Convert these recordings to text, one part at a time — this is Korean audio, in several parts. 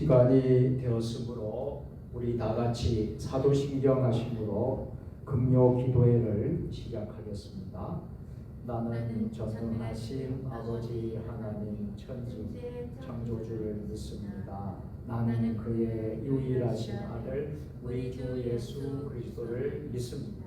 시간이 되었으므로 우리 다 같이 사도신경 하심으로 금요 기도회를 시작하겠습니다. 나는 전능하신 아버지 하나님 천지 창조주를 믿습니다. 나는 그의 유일하신 아들 우리 주 예수 그리스도를 믿습니다.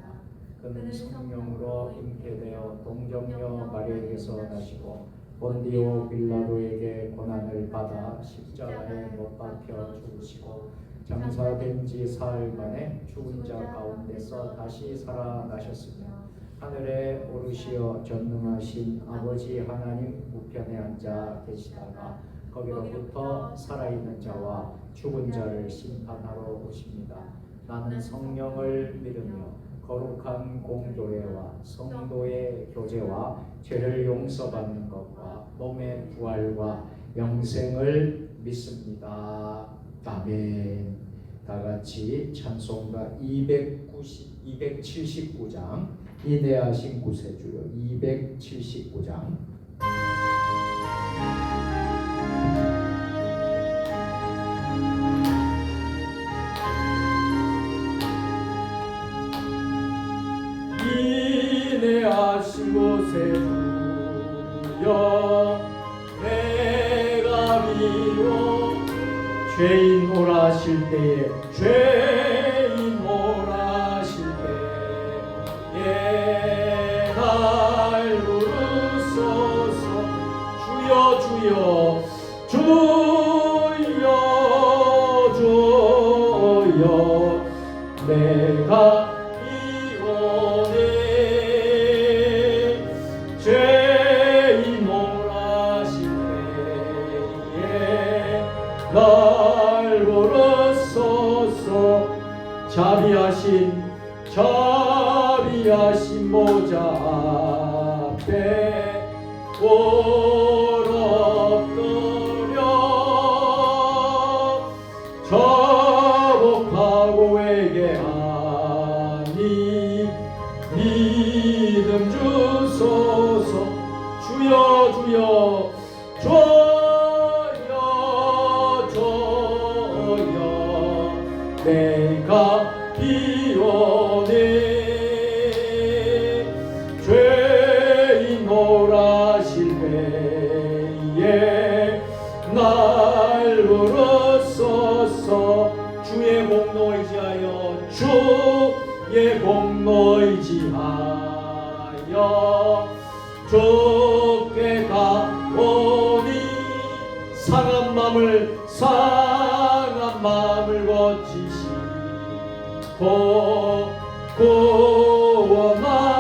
그는 성령으로 잉태되어 동정녀 마리아에게서 나시고 본디오 빌라도에게 고난을 받아 십자가에 못 박혀 죽으시고 장사된 지 사흘 만에 죽은 자 가운데서 다시 살아나셨으며 하늘에 오르시어 전능하신 아버지 하나님 우편에 앉아 계시다가 거기로부터 살아있는 자와 죽은 자를 심판하러 오십니다. 나는 성령을 믿으며 거룩한 공교회와 성도의 교제와 죄를 용서받는 것과 몸의 부활과 영생을 믿습니다. 아멘. 다 같이 찬송가 279장 인내하신 구세주요 279장 인내하신 구세주여 내가 미워 죄인 오라실 때에 죄인 오라실 때에 날 부르소서 주여 주여 주여 주여 내가 이원해 죄인 오라실 때에 날 부르소서 자비하신 모자 앞에 엎드려 저복하고 회개하니 믿음 주소서 주여 주여 주여 내가 비오네 죄인 오라실 때에 날 부르소서 주의 공로 의지하여 주의 공로 의지하여 주께 가오니 상한 마음을 고치시고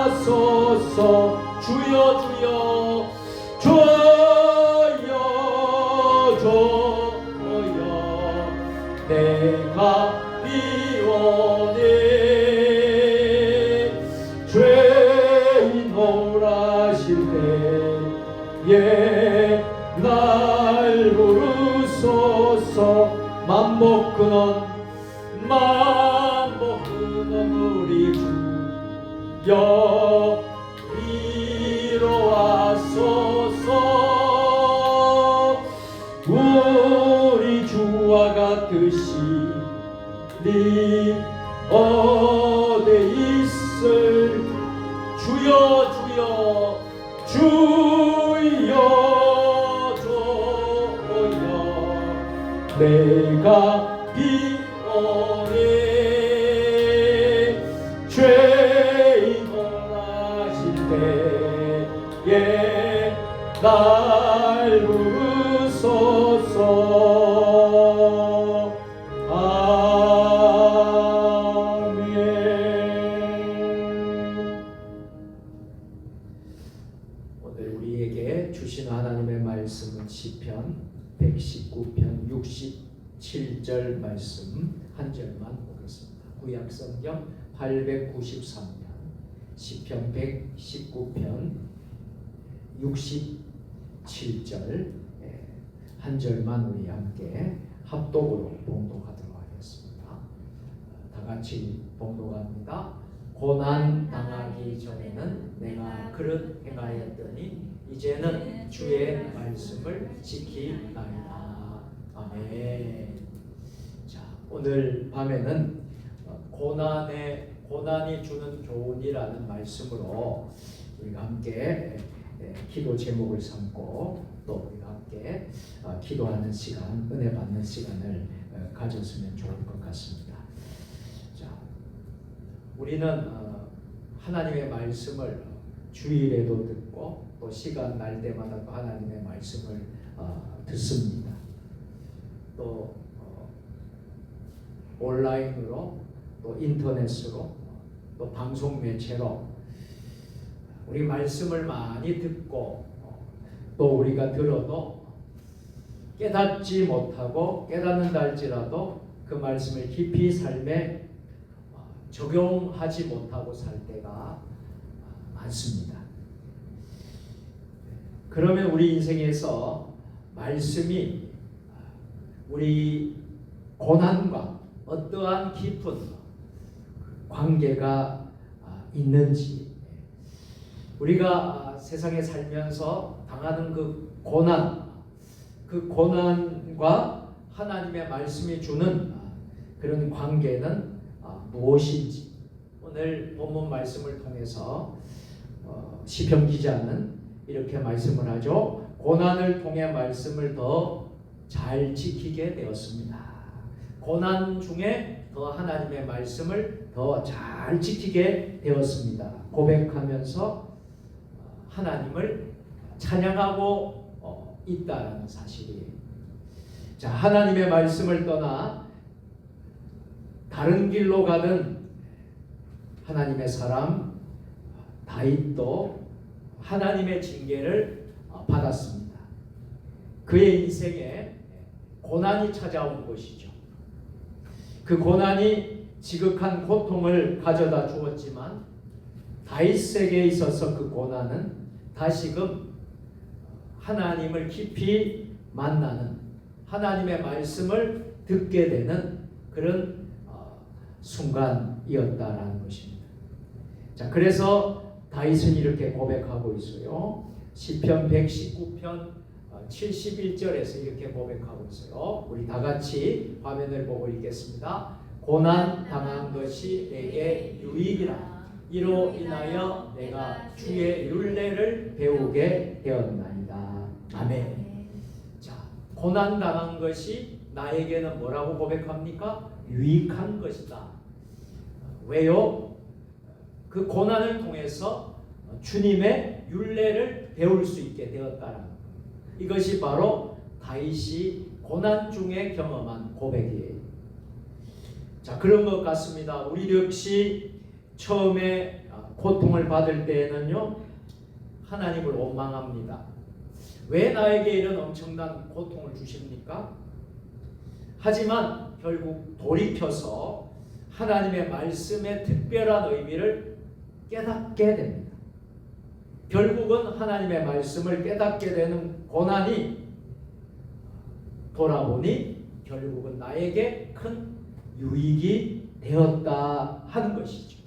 구원하소서 주여 주여 주여 주여 내가 비오네 죄인 오라실 때에 날 부르소서 맘못 끊은 우리 주여 위로하소서 우리 주와 같으시니 어디 있을 주여 주여 주여 주여 내가 비오네 죄인 오라실 때에 날 부르소서 아멘. 오늘 우리에게 주신 하나님의 말씀은 시편 119편 67절 말씀 한 절만 보겠습니다. 구약성경 893편 시편 119편 67절 한 절만 우리 함께 합독으로 봉독하도록 하겠습니다. 다 같이 봉독합니다. 고난 당하기 전에는 내가 그릇 행하였더니 이제는 주의 말씀을 지키나이다. 아멘. 오늘 밤에는 고난이 주는 교훈이라는 말씀으로 우리가 함께 기도 제목을 삼고 또 우리가 함께 기도하는 시간, 은혜 받는 시간을 가졌으면 좋을 것 같습니다. 자, 우리는 하나님의 말씀을 주일에도 듣고 또 시간 날 때마다 또 하나님의 말씀을 듣습니다. 또 온라인으로 또 인터넷으로 또 방송 매체로 우리 말씀을 많이 듣고 또 우리가 들어도 깨닫지 못하고 깨닫는다 할지라도 그 말씀을 깊이 삶에 적용하지 못하고 살 때가 많습니다. 그러면 우리 인생에서 말씀이 우리 고난과 어떠한 깊은 관계가 있는지, 우리가 세상에 살면서 당하는 그 고난과 하나님의 말씀이 주는 그런 관계는 무엇인지 오늘 본문 말씀을 통해서 시편 기자는 이렇게 말씀을 하죠. 고난을 통해 말씀을 더 잘 지키게 되었습니다. 고난 중에 더 하나님의 말씀을 더 잘 지키게 되었습니다. 고백하면서 하나님을 찬양하고 있다는 사실이에요. 자, 하나님의 말씀을 떠나 다른 길로 가는 하나님의 사람 다윗도 하나님의 징계를 받았습니다. 그의 인생에 고난이 찾아온 것이죠. 그 고난이 지극한 고통을 가져다 주었지만 다윗에게 있어서 그 고난은 다시금 하나님을 깊이 만나는, 하나님의 말씀을 듣게 되는 그런 순간이었다라는 것입니다. 자, 그래서 다윗은 이렇게 고백하고 있어요. 시편 119편 71절에서 이렇게 고백하고 있어요. 우리 다 같이 화면을 보고 읽겠습니다. 고난 당한 것이 내게 유익이라. 이로 인하여 내가 주의 율례를 배우게 되었나이다. 아멘. 자, 고난 당한 것이 나에게는 뭐라고 고백합니까? 유익한 것이다. 왜요? 그 고난을 통해서 주님의 율례를 배울 수 있게 되었다는 것. 이것이 바로 다윗이 고난 중에 경험한 고백이에요. 자, 그런 것 같습니다. 우리 역시 처음에 고통을 받을 때에는요, 하나님을 원망합니다. 왜 나에게 이런 엄청난 고통을 주십니까? 하지만 결국 돌이켜서 하나님의 말씀의 특별한 의미를 깨닫게 됩니다. 결국은 하나님의 말씀을 깨닫게 되는 고난이 돌아보니 결국은 나에게 큰 유익이 되었다 하는 것이죠.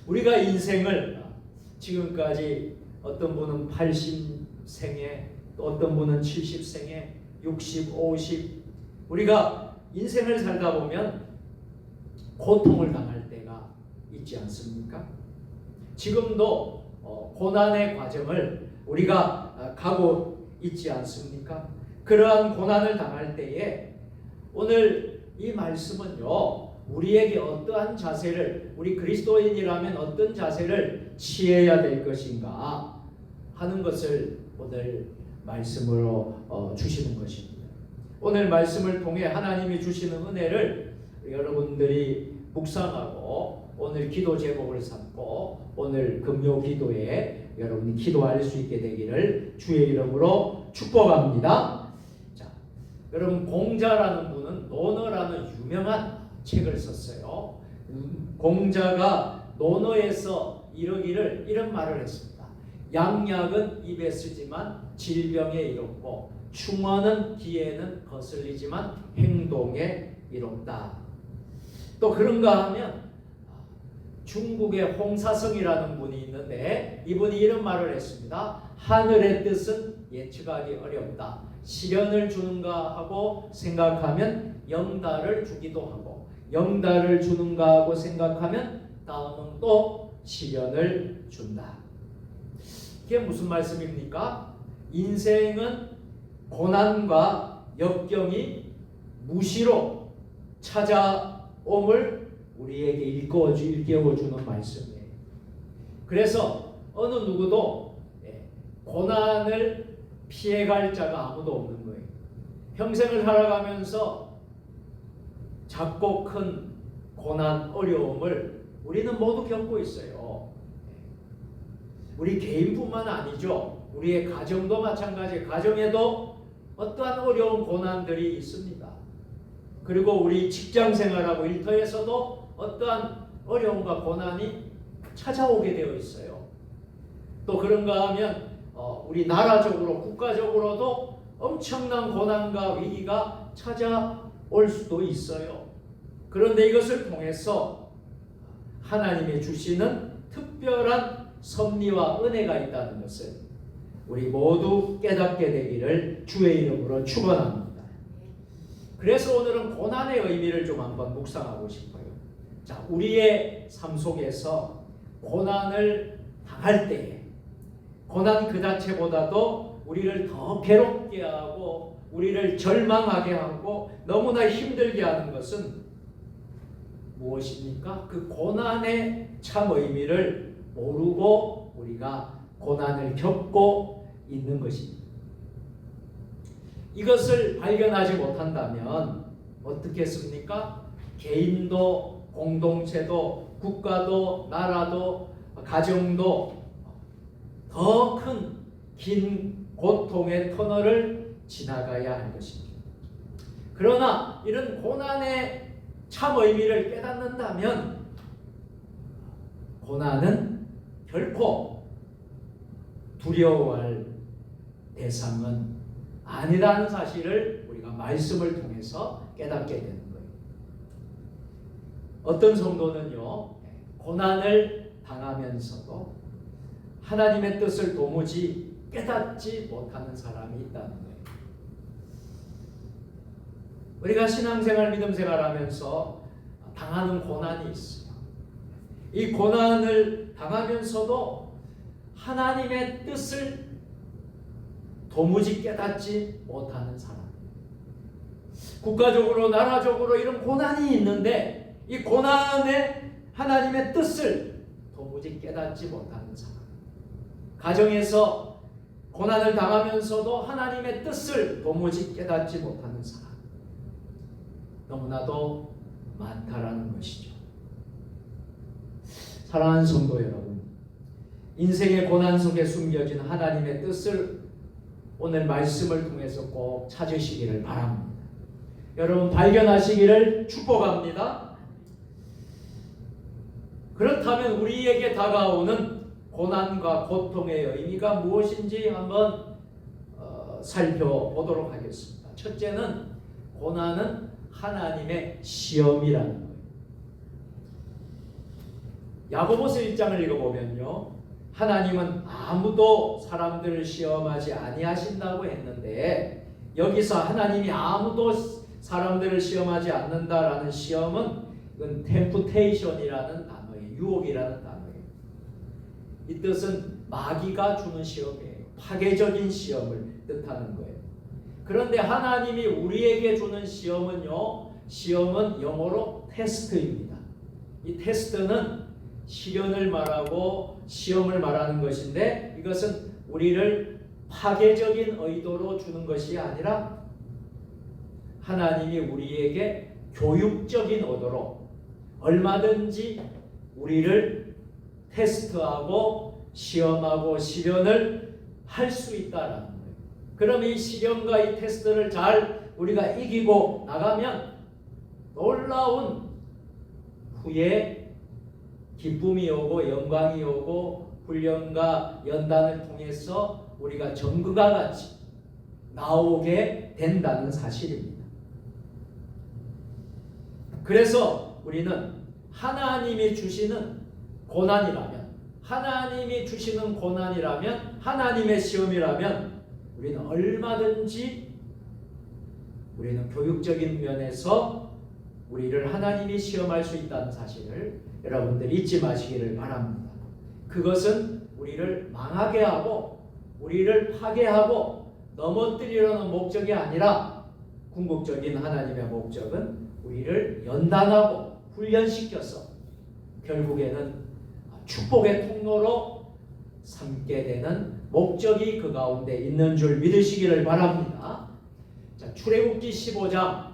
우리가 인생을 지금까지 어떤 분은 80생에 또 어떤 분은 70생에 60, 50 우리가 인생을 살다 보면 고통을 당할 때가 있지 않습니까? 지금도 고난의 과정을 우리가 가고 있지 않습니까? 그러한 고난을 당할 때에 오늘 이 말씀은요, 우리에게 어떠한 자세를, 우리 그리스도인이라면 어떤 자세를 취해야 될 것인가 하는 것을 오늘 말씀으로 주시는 것입니다. 오늘 말씀을 통해 하나님이 주시는 은혜를 여러분들이 묵상하고 오늘 기도 제목을 삼고 오늘 금요 기도에 여러분이 기도할 수 있게 되기를 주의 이름으로 축복합니다. 자, 여러분 공자라는 분은 논어라는 유명한 책을 썼어요. 공자가 논어에서 이르기를 이런 말을 했습니다. 양약은 입에 쓰지만 질병에 이롭고 충언은 귀에는 거슬리지만 행동에 이롭다. 또 그런가 하면 중국의 홍사성이라는 분이 있는데 이분이 이런 말을 했습니다. 하늘의 뜻은 예측하기 어렵다. 시련을 주는가 하고 생각하면 영달을 주기도 하고, 영달을 주는가 하고 생각하면 다음은 또 시련을 준다. 이게 무슨 말씀입니까? 인생은 고난과 역경이 무시로 찾아옴을 우리에게 일깨워주는 말씀이에요. 그래서 어느 누구도 고난을 피해갈 자가 아무도 없는 거예요. 평생을 살아가면서 작고 큰 고난, 어려움을 우리는 모두 겪고 있어요. 우리 개인뿐만 아니죠. 우리의 가정도 마찬가지예요. 가정에도 어떠한 어려운 고난들이 있습니다. 그리고 우리 직장 생활하고 일터에서도 어떠한 어려움과 고난이 찾아오게 되어 있어요. 또 그런가 하면 우리 나라적으로, 국가적으로도 엄청난 고난과 위기가 찾아올 수도 있어요. 그런데 이것을 통해서 하나님이 주시는 특별한 섭리와 은혜가 있다는 것을 우리 모두 깨닫게 되기를 주의 이름으로 축원합니다. 그래서 오늘은 고난의 의미를 좀 한번 묵상하고 싶어요. 자, 우리의 삶 속에서 고난을 당할 때에 고난 그 자체보다도 우리를 더 괴롭게 하고 우리를 절망하게 하고 너무나 힘들게 하는 것은 무엇입니까? 그 고난의 참 의미를 모르고 우리가 고난을 겪고 있는 것입니다. 이것을 발견하지 못한다면 어떻겠습니까? 개인도 공동체도 국가도 나라도 가정도 더 큰 긴 고통의 터널을 지나가야 할 것입니다. 그러나 이런 고난의 참 의미를 깨닫는다면 고난은 결코 두려워할 대상은 아니라는 사실을 우리가 말씀을 통해서 깨닫게 되는 거예요. 어떤 성도는요, 고난을 당하면서도 하나님의 뜻을 도무지 깨닫지 못하는 사람이 있다는 거예요. 우리가 신앙생활, 믿음생활 하면서 당하는 고난이 있어요. 이 고난을 당하면서도 하나님의 뜻을 도무지 깨닫지 못하는 사람. 국가적으로, 나라적으로 이런 고난이 있는데 이 고난에 하나님의 뜻을 도무지 깨닫지 못하는 사람. 가정에서 고난을 당하면서도 하나님의 뜻을 도무지 깨닫지 못하는 사람. 너무나도 많다라는 것이죠. 사랑하는 성도 여러분, 인생의 고난 속에 숨겨진 하나님의 뜻을 오늘 말씀을 통해서 꼭 찾으시기를 바랍니다. 여러분 발견하시기를 축복합니다. 그렇다면 우리에게 다가오는 고난과 고통의 의미가 무엇인지 한번 살펴보도록 하겠습니다. 첫째는 고난은 하나님의 시험이라는 거예요. 야고보서 1장을 읽어보면요, 하나님은 아무도 사람들을 시험하지 아니하신다고 했는데 여기서 하나님이 아무도 사람들을 시험하지 않는다라는 시험은 이건 템프테이션이라는 단어예요. 유혹이라는 단어예요. 이 뜻은 마귀가 주는 시험이에요. 파괴적인 시험을 뜻하는 거예요. 그런데 하나님이 우리에게 주는 시험은요, 시험은 영어로 테스트입니다. 이 테스트는 시련을 말하고 시험을 말하는 것인데 이것은 우리를 파괴적인 의도로 주는 것이 아니라 하나님이 우리에게 교육적인 의도로 얼마든지 우리를 테스트하고 시험하고 시련을 할 수 있다라는 거예요. 그럼 이 시련과 이 테스트를 잘 우리가 이기고 나가면 놀라운 후에 기쁨이 오고 영광이 오고 훈련과 연단을 통해서 우리가 전그가 같이 나오게 된다는 사실입니다. 그래서 우리는 하나님이 주시는 고난이라면 하나님이 주시는 고난이라면, 하나님의 시험이라면 우리는 얼마든지 우리는 교육적인 면에서 우리를 하나님이 시험할 수 있다는 사실을 여러분들 잊지 마시기를 바랍니다. 그것은 우리를 망하게 하고 우리를 파괴하고 넘어뜨리려는 목적이 아니라 궁극적인 하나님의 목적은 우리를 연단하고 훈련시켜서 결국에는 축복의 통로로 삼게 되는 목적이 그 가운데 있는 줄 믿으시기를 바랍니다. 자, 출애굽기 15장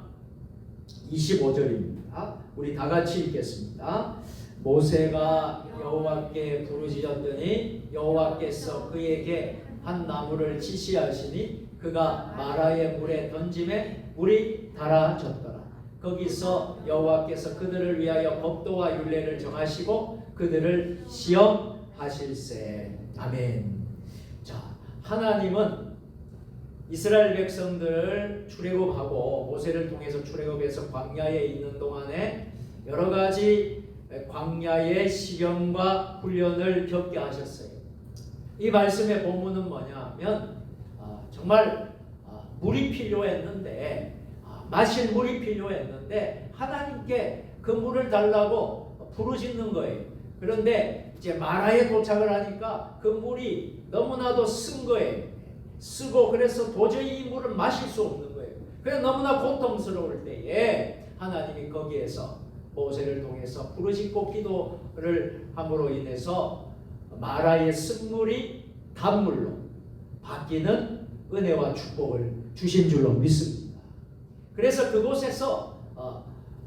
25절입니다. 우리 다 같이 읽겠습니다. 모세가 여호와께 부르짖었더니 여호와께서 그에게 한 나무를 지시하시니 그가 마라의 물에 던짐에 물이 달아졌더라. 거기서 여호와께서 그들을 위하여 법도와 율례를 정하시고 그들을 시험하실세. 아멘. 자, 하나님은 이스라엘 백성들을 출애굽하고 모세를 통해서 출애굽해서 광야에 있는 동안에 여러 가지 광야의 시련과 훈련을 겪게 하셨어요. 이 말씀의 본문은 뭐냐면 정말 물이 필요했는데 마실 물이 필요했는데 하나님께 그 물을 달라고 부르짖는 거예요. 그런데 이제 마라에 도착을 하니까 그 물이 너무나도 쓴 거예요. 쓰고 그래서 도저히 이 물을 마실 수 없는 거예요. 그래서 너무나 고통스러울 때에 하나님이 거기에서 모세를 통해서 부르짖고 기도를 함으로 인해서 마라의 쓴물이 단물로 바뀌는 은혜와 축복을 주신 줄로 믿습니다. 그래서 그곳에서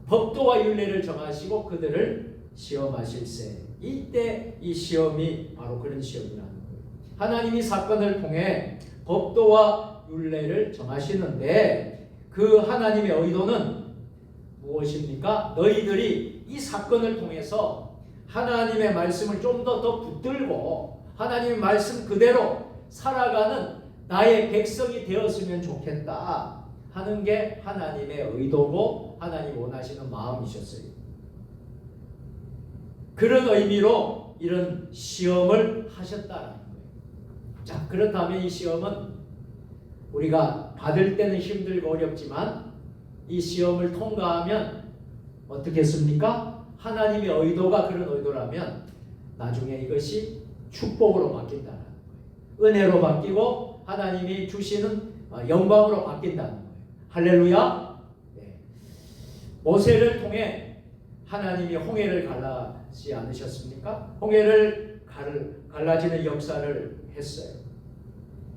법도와 율례를 정하시고 그들을 시험하실세. 이때 이 시험이 바로 그런 시험이라는 거예요. 하나님이 사건을 통해 법도와 율례를 정하시는데 그 하나님의 의도는 무엇입니까? 너희들이 이 사건을 통해서 하나님의 말씀을 좀 더 붙들고 하나님의 말씀 그대로 살아가는 나의 백성이 되었으면 좋겠다 하는 게 하나님의 의도고 하나님 원하시는 마음이셨어요. 그런 의미로 이런 시험을 하셨다는 거예요. 자, 그렇다면 이 시험은 우리가 받을 때는 힘들고 어렵지만 이 시험을 통과하면 어떻겠습니까? 하나님의 의도가 그런 의도라면 나중에 이것이 축복으로 바뀐다는 거예요. 은혜로 바뀌고 하나님이 주시는 영광으로 바뀐다는 거예요. 할렐루야. 네. 모세를 통해 하나님이 홍해를 갈라지 않으셨습니까? 홍해를 갈라지는 역사를 했어요.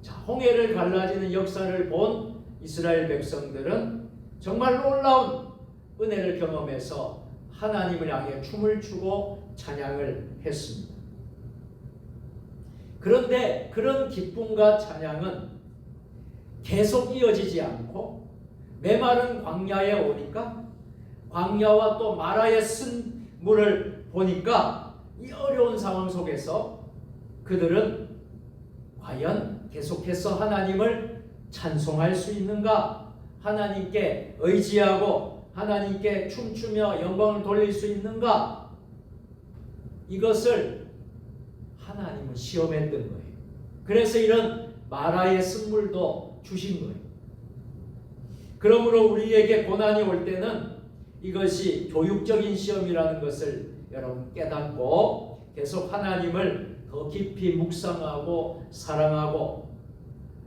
자, 홍해를 갈라지는 역사를 본 이스라엘 백성들은 정말 놀라운 은혜를 경험해서 하나님을 향해 춤을 추고 찬양을 했습니다. 그런데 그런 기쁨과 찬양은 계속 이어지지 않고 메마른 광야에 오니까 광야와 또 마라의 쓴 물을 보니까 이 어려운 상황 속에서 그들은 과연 계속해서 하나님을 찬송할 수 있는가? 하나님께 의지하고 하나님께 춤추며 영광을 돌릴 수 있는가? 이것을 하나님은 시험했던 거예요. 그래서 이런 마라의 쓴물도 주신 거예요. 그러므로 우리에게 고난이 올 때는 이것이 교육적인 시험이라는 것을 여러분 깨닫고 계속 하나님을 더 깊이 묵상하고 사랑하고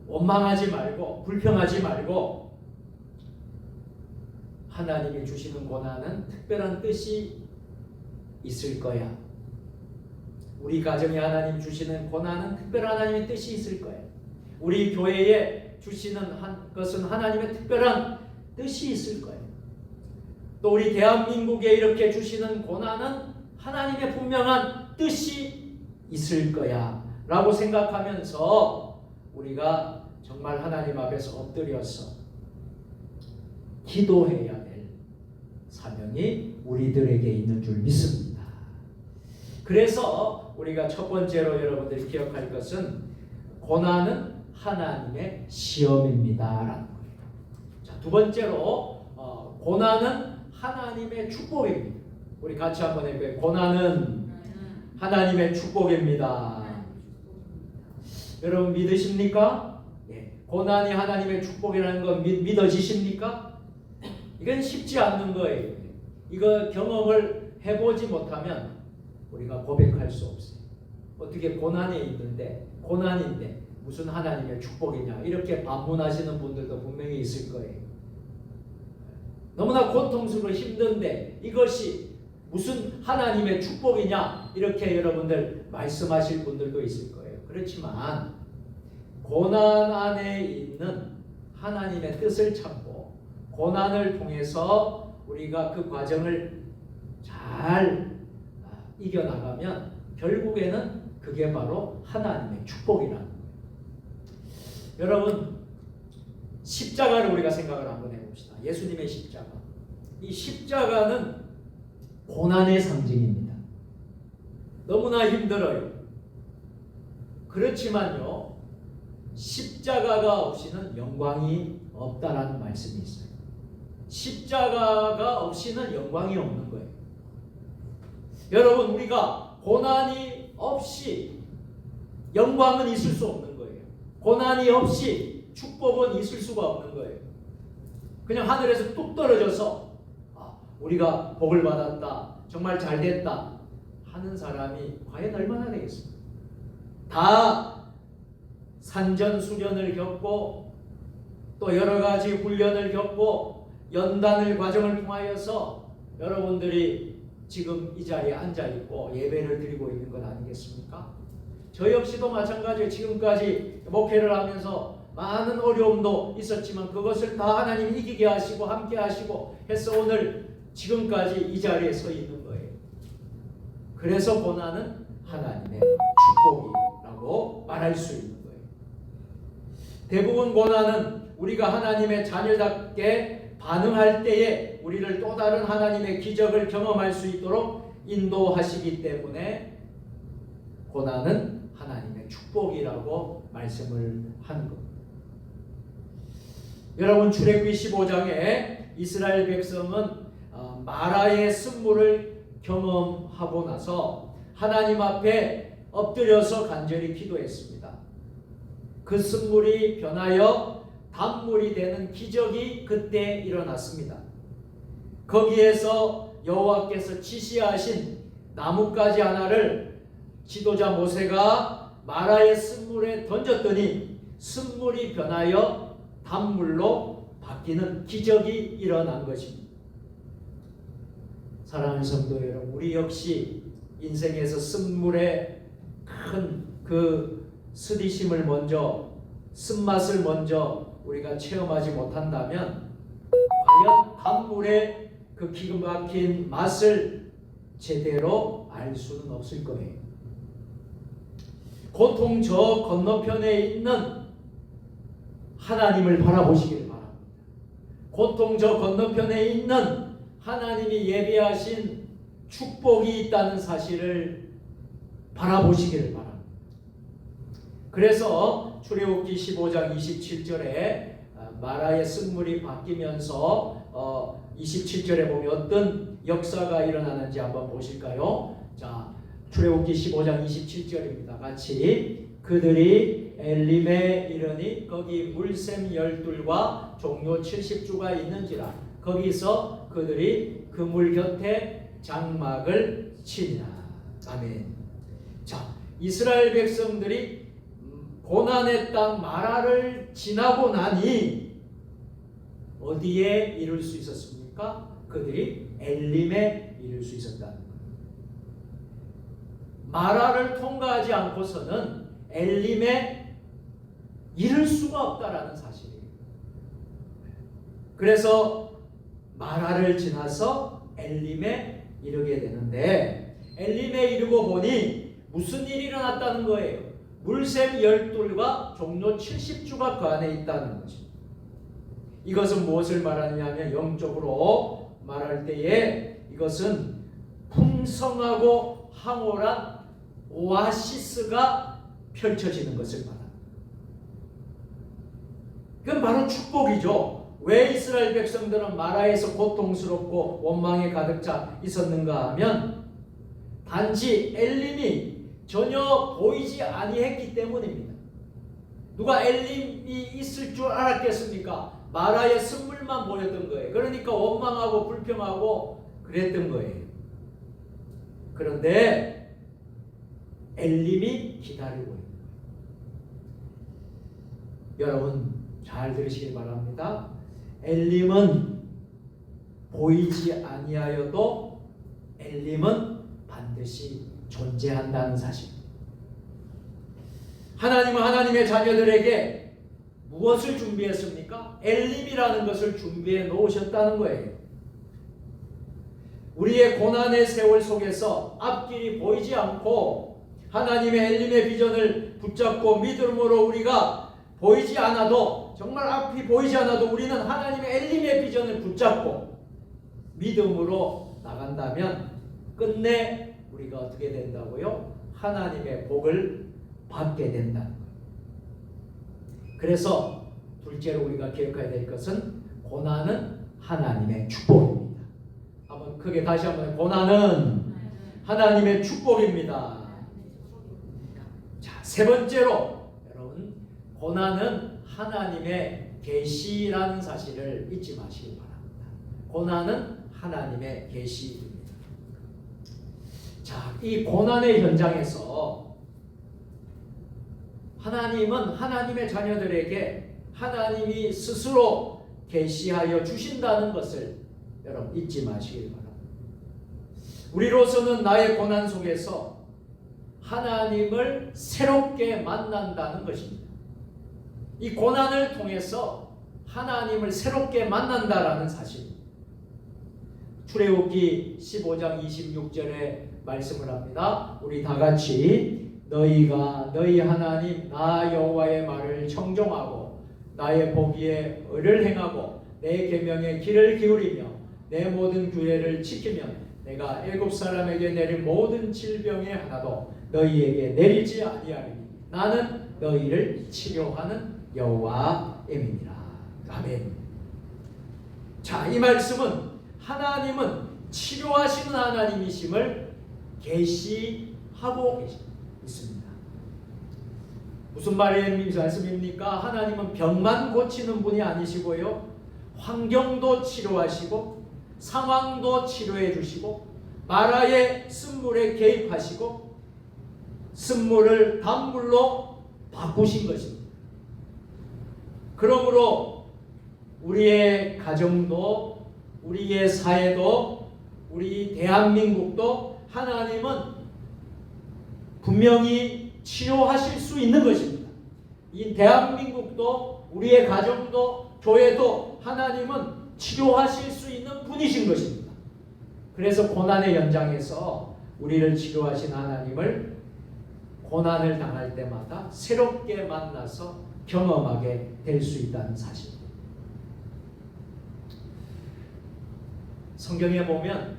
원망하지 말고 불평하지 말고 하나님이 주시는 고난은 특별한 뜻이 있을 거야. 우리 가정에 하나님 주시는 고난은 특별한 하나님의 뜻이 있을 거야. 우리 교회에 주시는 것은 하나님의 특별한 뜻이 있을 거야. 또 우리 대한민국에 이렇게 주시는 고난은 하나님의 분명한 뜻이 있을 거야 라고 생각하면서 우리가 정말 하나님 앞에서 엎드려서 기도해야 될 사명이 우리들에게 있는 줄 믿습니다. 그래서 우리가 첫 번째로 여러분들이 기억할 것은 고난은 하나님의 시험입니다 라는 거예요. 자, 두 번째로 고난은 하나님의 축복입니다. 우리 같이 한번 해볼까요? 고난은 하나님의 축복입니다. 여러분 믿으십니까? 예. 고난이 하나님의 축복이라는 거 믿어지십니까? 이건 쉽지 않는 거예요. 이거 경험을 해보지 못하면 우리가 고백할 수 없어요. 어떻게 고난에 있는데, 고난인데 무슨 하나님의 축복이냐, 이렇게 반문하시는 분들도 분명히 있을 거예요. 너무나 고통스럽고 힘든데 이것이 무슨 하나님의 축복이냐, 이렇게 여러분들 말씀하실 분들도 있을 거예요. 그렇지만 고난 안에 있는 하나님의 뜻을 찾고 고난을 통해서 우리가 그 과정을 잘 이겨나가면 결국에는 그게 바로 하나님의 축복이라는 거예요. 여러분, 십자가를 우리가 생각을 한번 해봅시다. 예수님의 십자가. 이 십자가는 고난의 상징입니다. 너무나 힘들어요. 그렇지만요, 십자가가 없이는 영광이 없다라는 말씀이 있어요. 십자가가 없이는 영광이 없는 거예요. 여러분, 우리가 고난이 없이 영광은 있을 수 없는 거예요. 고난이 없이 축복은 있을 수가 없는 거예요. 그냥 하늘에서 뚝 떨어져서 우리가 복을 받았다, 정말 잘 됐다 하는 사람이 과연 얼마나 되겠습니까? 다 산전수전을 겪고 또 여러 가지 훈련을 겪고 연단을 과정을 통하여서 여러분들이 지금 이 자리에 앉아있고 예배를 드리고 있는 것 아니겠습니까? 저 역시도 마찬가지예요. 지금까지 목회를 하면서 많은 어려움도 있었지만 그것을 다 하나님이 이기게 하시고 함께 하시고 해서 오늘 지금까지 이 자리에 서 있는 거예요. 그래서 고난은 하나님의 축복이라고 말할 수 있는 거예요. 대부분 고난은 우리가 하나님의 자녀답게 반응할 때에 우리를 또 다른 하나님의 기적을 경험할 수 있도록 인도하시기 때문에 고난은 하나님의 축복이라고 말씀을 하는 겁니다. 여러분, 출애굽기 15장에 이스라엘 백성은 마라의 쓴물을 경험하고 나서 하나님 앞에 엎드려서 간절히 기도했습니다. 그 쓴물이 변하여 단물이 되는 기적이 그때 일어났습니다. 거기에서 여호와께서 지시하신 나뭇가지 하나를 지도자 모세가 마라의 쓴물에 던졌더니 쓴물이 변하여 단물로 바뀌는 기적이 일어난 것입니다. 사랑하는 성도 여러분, 우리 역시 인생에서 쓴물의 큰 그 스디심을 먼저, 쓴맛을 먼저 우리가 체험하지 못한다면 과연 단물의 그 기가 막힌 맛을 제대로 알 수는 없을 거예요. 고통 저 건너편에 있는 하나님을 바라보시길 바랍니다. 고통 저 건너편에 있는 하나님이 예비하신 축복이 있다는 사실을 바라보시기를 바랍니다. 그래서 출애굽기 15장 27절에 마라의 쓴물이 바뀌면서 27절에 보면 어떤 역사가 일어나는지 한번 보실까요? 자, 출애굽기 15장 27절입니다. 같이 그들이 엘림에 이르니 거기 물샘 12과 종료 70주가 있는지라 거기서 그들이 그 물 곁에 장막을 치니라. 아멘. 자, 이스라엘 백성들이 고난의 땅 마라를 지나고 나니 어디에 이룰 수 있었습니까? 그들이 엘림에 이룰 수 있었다는 거예요. 마라를 통과하지 않고서는 엘림에 이룰 수가 없다라는 사실이에요. 그래서 마라를 지나서 엘림에 이르게 되는데 엘림에 이르고 보니 무슨 일이 일어났다는 거예요. 물샘 12과 종료 70주가 그 안에 있다는 거죠. 이것은 무엇을 말하느냐면 영적으로 말할 때에 이것은 풍성하고 황홀한 오아시스가 펼쳐지는 것을 말합니다. 그건 바로 축복이죠. 왜 이스라엘 백성들은 마라에서 고통스럽고 원망에 가득 차 있었는가 하면 단지 엘림이 전혀 보이지 아니했기 때문입니다. 누가 엘림이 있을 줄 알았겠습니까? 마라의 쓴물만 보였던 거예요. 그러니까 원망하고 불평하고 그랬던 거예요. 그런데 엘림이 기다리고 있는 거예요. 여러분 잘 들으시기 바랍니다. 엘림은 보이지 아니하여도 엘림은 반드시 존재한다는 사실. 하나님은 하나님의 자녀들에게 무엇을 준비했습니까? 엘림이라는 것을 준비해 놓으셨다는 거예요. 우리의 고난의 세월 속에서 앞길이 보이지 않고 하나님의 엘림의 비전을 붙잡고 믿음으로 우리가 보이지 않아도, 정말 앞이 보이지 않아도 우리는 하나님의 엘림의 비전을 붙잡고 믿음으로 나간다면 끝내 우리가 어떻게 된다고요? 하나님의 복을 받게 된다는 거예요. 그래서 둘째로 우리가 기억해야 될 것은 고난은 하나님의 축복입니다. 한번 크게 다시 한번, 고난은 하나님의 축복입니다. 자, 세 번째로 여러분, 고난은 하나님의 계시라는 사실을 잊지 마시기 바랍니다. 고난은 하나님의 계시입니다. 자, 이 고난의 현장에서 하나님은 하나님의 자녀들에게 하나님이 스스로 계시하여 주신다는 것을 여러분 잊지 마시기 바랍니다. 우리로서는 나의 고난 속에서 하나님을 새롭게 만난다는 것입니다. 이 고난을 통해서 하나님을 새롭게 만난다라는 사실. 출애굽기 15장 26절에 말씀을 합니다. 우리 다 같이, 너희가 너희 하나님 나 여호와의 말을 청종하고 나의 보기에 의를 행하고 내 계명에 귀를 기울이며 내 모든 규례를 지키면 내가 애굽 사람에게 내린 모든 질병의 하나도 너희에게 내리지 아니하리니 나는 너희를 치료하는 여호와임이니라. 아멘. 자, 이 말씀은 하나님은 치료하시는 하나님이심을 계시하고 있습니다. 무슨 말씀입니까? 하나님은 병만 고치는 분이 아니시고요, 환경도 치료하시고 상황도 치료해 주시고 마라의 쓴물에 개입하시고 쓴물을 단물로 바꾸신 것입니다. 그러므로 우리의 가정도, 우리의 사회도, 우리 대한민국도 하나님은 분명히 치료하실 수 있는 것입니다. 이 대한민국도, 우리의 가정도, 교회도 하나님은 치료하실 수 있는 분이신 것입니다. 그래서 고난의 연장에서 우리를 치료하신 하나님을 고난을 당할 때마다 새롭게 만나서 경험하게 될 수 있다는 사실입니다. 성경에 보면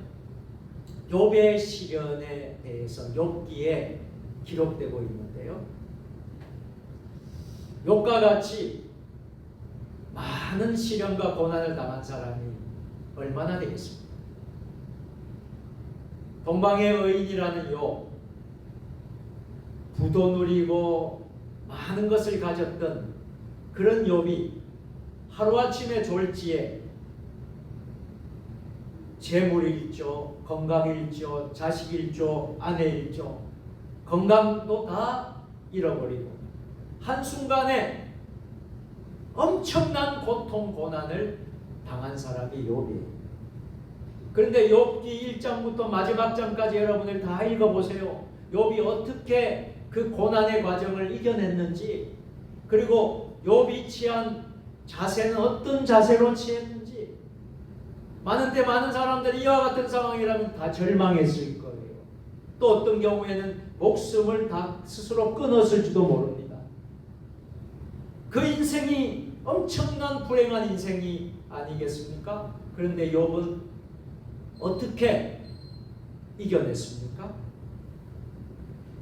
욥의 시련에 대해서 욥기에 기록되고 있는데요, 욥과 같이 많은 시련과 고난을 당한 사람이 얼마나 되겠습니까? 동방의 의인이라는 욥, 부도 누리고 많은 것을 가졌던 그런 욥이 하루아침에 졸지에 재물 잃죠, 건강 잃죠, 자식 잃죠, 아내 잃죠, 건강도 다 잃어버리고 한순간에 엄청난 고통, 고난을 당한 사람이 욥이에요. 그런데 욥기 1장부터 마지막 장까지 여러분들 다 읽어보세요. 욥이 어떻게 그 고난의 과정을 이겨냈는지, 그리고 욥이 취한 자세는 어떤 자세로 취했는지. 많은 때 많은 사람들이 이와 같은 상황이라면 다 절망했을 거예요. 또 어떤 경우에는 목숨을 다 스스로 끊었을지도 모릅니다. 그 인생이 엄청난 불행한 인생이 아니겠습니까? 그런데 욥은 어떻게 이겨냈습니까?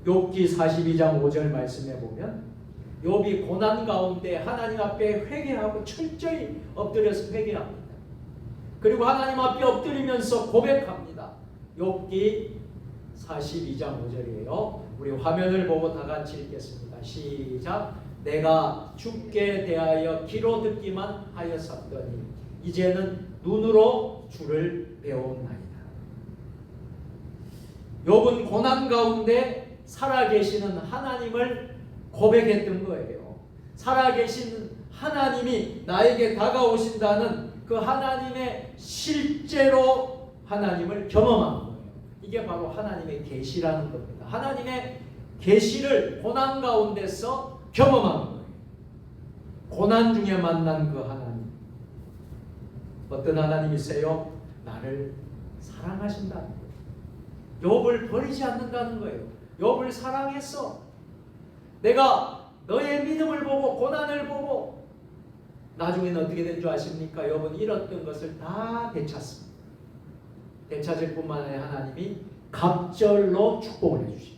욥기 42장 5절 말씀해 보면 욥이 고난 가운데 하나님 앞에 회개하고 철저히 엎드려서 회개합니다. 그리고 하나님 앞에 엎드리면서 고백합니다. 욥기 42장 5절이에요. 우리 화면을 보고 다 같이 읽겠습니다. 시작. 내가 주께 대하여 귀로 듣기만 하였었더니 이제는 눈으로 주를 배웠나이다. 욥은 고난 가운데 살아계시는 하나님을 고백했던 거예요. 살아계신 하나님이 나에게 다가오신다는 그 하나님의 실제로 하나님을 경험한 거예요. 이게 바로 하나님의 계시라는 겁니다. 하나님의 계시를 고난 가운데서 경험한 거예요. 고난 중에 만난 그 하나님. 어떤 하나님이세요? 나를 사랑하신다는 거예요. 욥을 버리지 않는다는 거예요. 욥을 사랑했어. 내가 너의 믿음을 보고 고난을 보고 나중에는 어떻게 된 줄 아십니까? 욥은 잃었던 것을 다 되찾습니다. 되찾을 뿐만 아니라 하나님이 갑절로 축복을 해주십니다.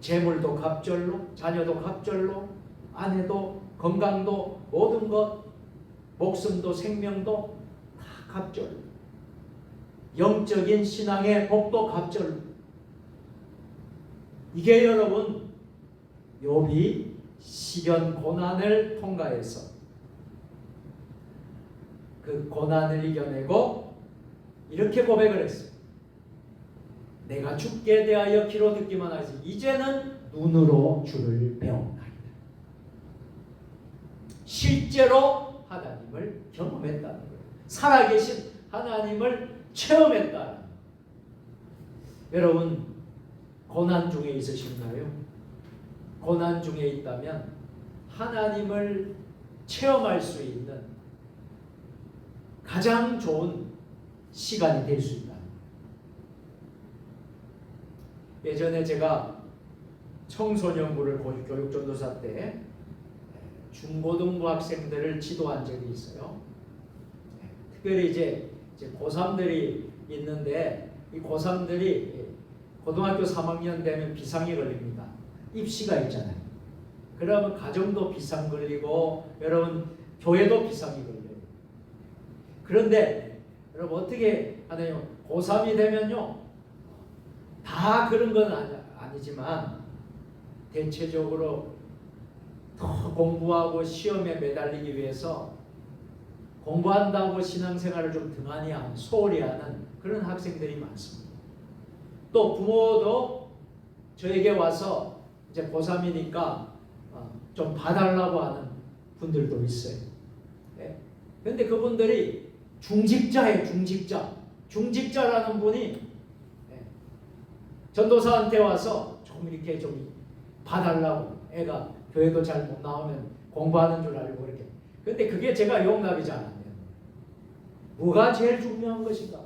재물도 갑절로, 자녀도 갑절로, 아내도, 건강도, 모든 것, 목숨도 생명도 다 갑절로, 영적인 신앙의 복도 갑절로. 이게 여러분 욥이 시련 고난을 통과해서 그 고난을 이겨내고 이렇게 고백을 했어요. 내가 주께 대하여 귀로 듣기만 하지 이제는 눈으로 주를 배웠나이다. 실제로 하나님을 경험했다는 거예요. 살아계신 하나님을 체험했다는 거예요. 여러분 고난 중에 있으신가요? 고난 중에 있다면 하나님을 체험할 수 있는 가장 좋은 시간이 될 수 있다. 예전에 제가 청소년부를 교육전도사 때 중고등부 학생들을 지도한 적이 있어요. 특별히 이제 고3들이 있는데 이 고3들이 고등학교 3학년 되면 비상이 걸립니다. 입시가 있잖아요. 그러면 가정도 비상 걸리고 여러분 교회도 비상이 걸려요. 그런데 여러분 어떻게 하나요? 고3이 되면요 다 그런 건 아니지만 대체적으로 더 공부하고 시험에 매달리기 위해서 공부한다고 신앙생활을 좀 등한히 하는, 소홀히 하는 그런 학생들이 많습니다. 또 부모도 저에게 와서 이제 고3이니까 좀 봐달라고 하는 분들도 있어요. 그런데 네? 그분들이 중직자예요. 중직자라는 분이 전도사한테 와서 좀 이렇게 좀 봐달라고. 애가 교회도 잘 못 나오면 공부하는 줄 알고 그렇게. 근데 그게 제가 용납이 잘 안 돼요. 뭐가 제일 중요한 것인가?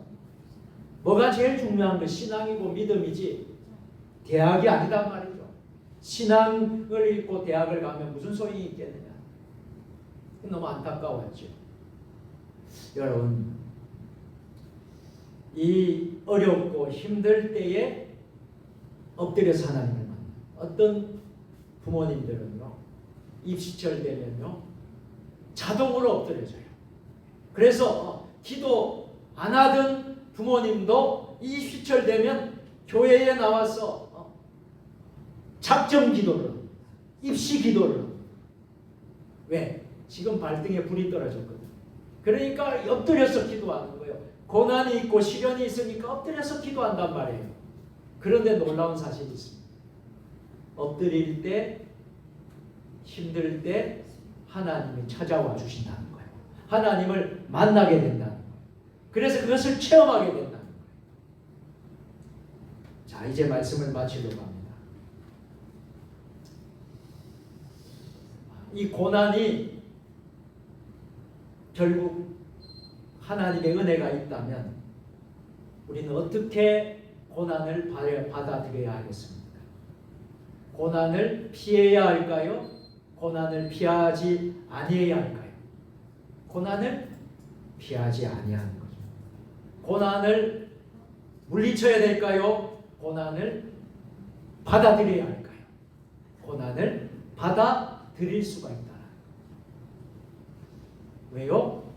뭐가 제일 중요한 것? 신앙이고 믿음이지 대학이 아니단 말이죠. 신앙을 읽고 대학을 가면 무슨 소용이 있겠느냐. 너무 안타까웠죠. 여러분 이 어렵고 힘들 때에 엎드려서 하나님을 만나. 어떤 부모님들은요 입시철 되면요 자동으로 엎드려져요. 그래서 기도 안 하던 부모님도 입시철 되면 교회에 나와서 작정 기도를, 입시 기도를. 왜? 지금 발등에 불이 떨어졌거든. 그러니까 엎드려서 기도하는 거예요. 고난이 있고 시련이 있으니까 엎드려서 기도한단 말이에요. 그런데 놀라운 사실이 있습니다. 엎드릴 때, 힘들 때 하나님이 찾아와 주신다는 거예요. 하나님을 만나게 된다는 거예요. 그래서 그것을 체험하게 된다는 거예요. 자, 이제 말씀을 마치려고 합니다. 이 고난이 결국 하나님의 은혜가 있다면 우리는 어떻게 고난을 받아들여야 하겠습니까? 고난을 피해야 할까요? 고난을 피하지 아니해야 할까요? 고난을 피하지 아니하는 거죠. 고난을 물리쳐야 될까요? 고난을 받아들여야 할까요? 고난을 받아들일 수가 있다. 왜요?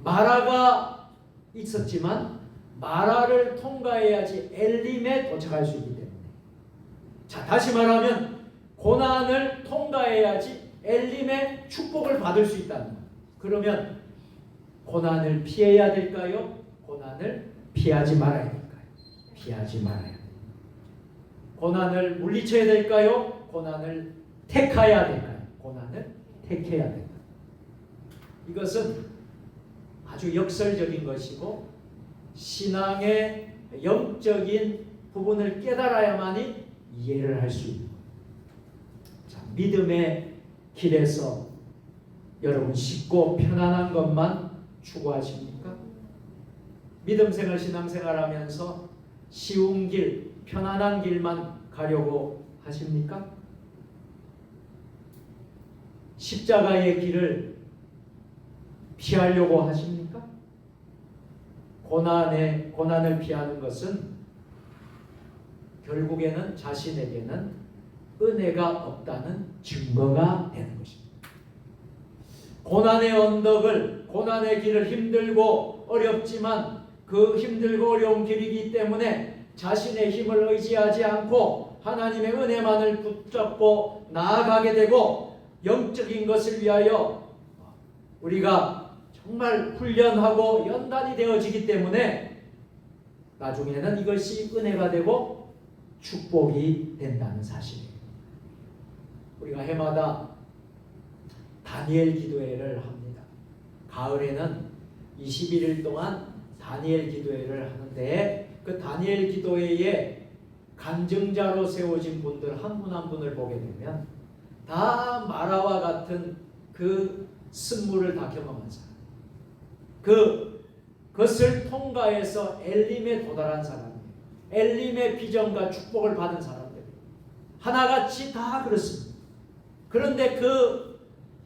마라가 있었지만 마라를 통과해야지 엘림에 도착할 수 있기 때문에. 자, 다시 말하면 고난을 통과해야지 엘림의 축복을 받을 수 있다는 거예요. 그러면 고난을 피해야 될까요? 고난을 피하지 말아야 될까요? 피하지 말아야 돼요. 고난을 물리쳐야 될까요? 고난을 택해야 될까요? 고난을 택해야 된다. 이것은 아주 역설적인 것이고 신앙의 영적인 부분을 깨달아야만이 이해를 할 수 있는 거예요. 자, 믿음의 길에서 여러분 쉽고 편안한 것만 추구하십니까? 믿음생활 신앙생활 하면서 쉬운 길, 편안한 길만 가려고 하십니까? 십자가의 길을 피하려고 하십니까? 고난을 피하는 것은 결국에는 자신에게는 은혜가 없다는 증거가 되는 것입니다. 고난의 언덕을, 고난의 길을 힘들고 어렵지만 그 힘들고 어려운 길이기 때문에 자신의 힘을 의지하지 않고 하나님의 은혜만을 붙잡고 나아가게 되고 영적인 것을 위하여 우리가 정말 훈련하고 연단이 되어지기 때문에 나중에는 이것이 은혜가 되고 축복이 된다는 사실이에요. 우리가 해마다 다니엘 기도회를 합니다. 가을에는 21일 동안 다니엘 기도회를 하는데 그 다니엘 기도회에 간증자로 세워진 분들 한 분 한 분을 보게 되면 다 마라와 같은 그 쓴물을 다 경험한 사람, 그것을 통과해서 엘림에 도달한 사람이에요. 엘림의 비전과 축복을 받은 사람들 하나같이 다 그렇습니다. 그런데 그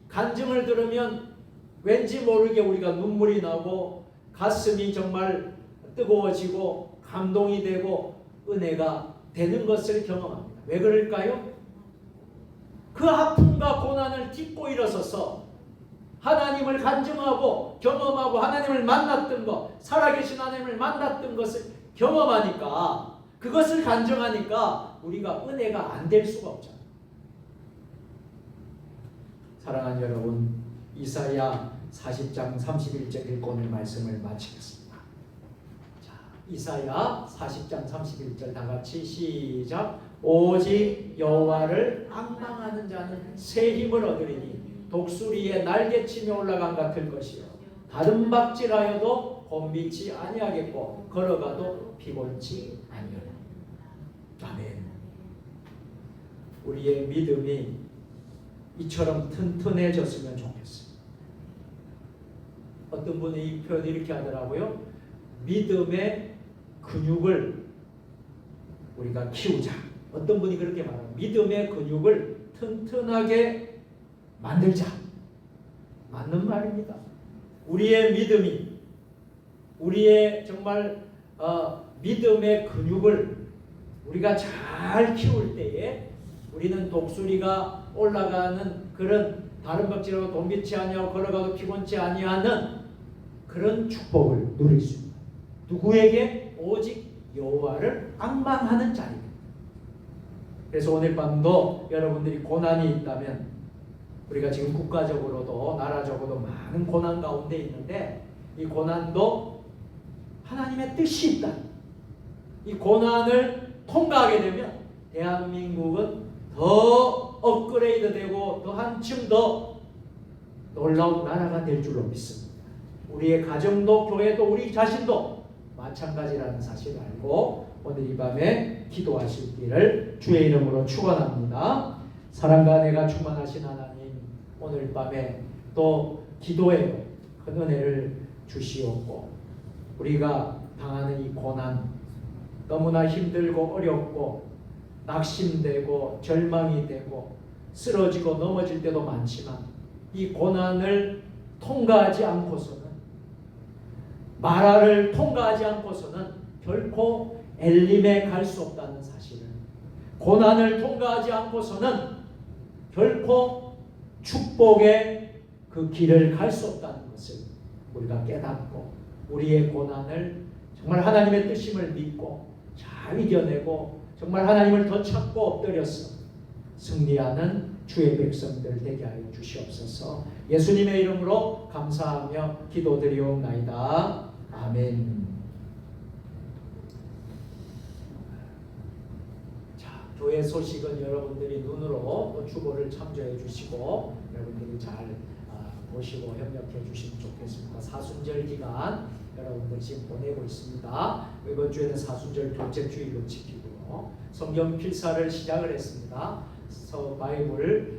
간증을 들으면 왠지 모르게 우리가 눈물이 나고 가슴이 정말 뜨거워지고 감동이 되고 은혜가 되는 것을 경험합니다. 왜 그럴까요? 그 아픔과 고난을 딛고 일어서서 하나님을 간증하고 경험하고 하나님을 만났던 것, 살아계신 하나님을 만났던 것을 경험하니까, 그것을 간증하니까 우리가 은혜가 안 될 수가 없잖아요. 사랑하는 여러분, 이사야 40장 31절 읽고 오늘 말씀을 마치겠습니다. 자, 이사야 40장 31절 다 같이 시작. 오직 여호와를 앙망하는 자는 새 힘을 얻으리니 독수리의 날개치며 올라간 같을 것이요 다른 박질하여도 곤비치 아니하겠고 걸어가도 피곤치 아니하리라. 아멘. 우리의 믿음이 이처럼 튼튼해졌으면 좋겠어요. 어떤 분이 이 표현을 이렇게 하더라고요. 믿음의 근육을 우리가 키우자. 어떤 분이 그렇게 말합니다. 믿음의 근육을 튼튼하게 만들자. 맞는 말입니다. 우리의 믿음이, 우리의 정말 믿음의 근육을 우리가 잘 키울 때에 우리는 독수리가 올라가는 그런 다른 박질하고 돈비치 아니하고 걸어가도 피곤치 아니하는 그런 축복을 누릴 수 있습니다. 누구에게? 오직 여호와를 앙망하는 자입니다. 그래서 오늘 밤도 여러분들이 고난이 있다면, 우리가 지금 국가적으로도 나라적으로도 많은 고난 가운데 있는데 이 고난도 하나님의 뜻이 있다. 이 고난을 통과하게 되면 대한민국은 더 업그레이드 되고 더 한층 더 놀라운 나라가 될 줄로 믿습니다. 우리의 가정도 교회도 우리 자신도 마찬가지라는 사실을 알고 오늘 이 밤에 기도하시기를 주의 이름으로 축원합니다. 사랑과 은혜가 충만하신 하나님, 오늘 밤에 또 기도에 큰 은혜를 주시옵고 우리가 당하는 이 고난, 너무나 힘들고 어렵고 낙심되고 절망이 되고 쓰러지고 넘어질 때도 많지만 이 고난을 통과하지 않고서는, 마라를 통과하지 않고서는 결코 엘림에 갈 수 없다는 사실을, 고난을 통과하지 않고서는 결코 축복의 그 길을 갈 수 없다는 것을 우리가 깨닫고 우리의 고난을 정말 하나님의 뜻임을 믿고 잘 이겨내고 정말 하나님을 더 찾고 엎드려서 승리하는 주의 백성들 되게 하여 주시옵소서. 예수님의 이름으로 감사하며 기도드리옵나이다. 아멘. 자, 교회 소식은 여러분들이 눈으로 또 주보를 참조해 주시고 여러분들이 잘 보시고 협력해 주시면 좋겠습니다. 사순절 기간 여러분들 지금 보내고 있습니다. 이번 주에는 사순절 둘째 주일로 지키고요. 성경 필사를 시작을 했습니다. 바이블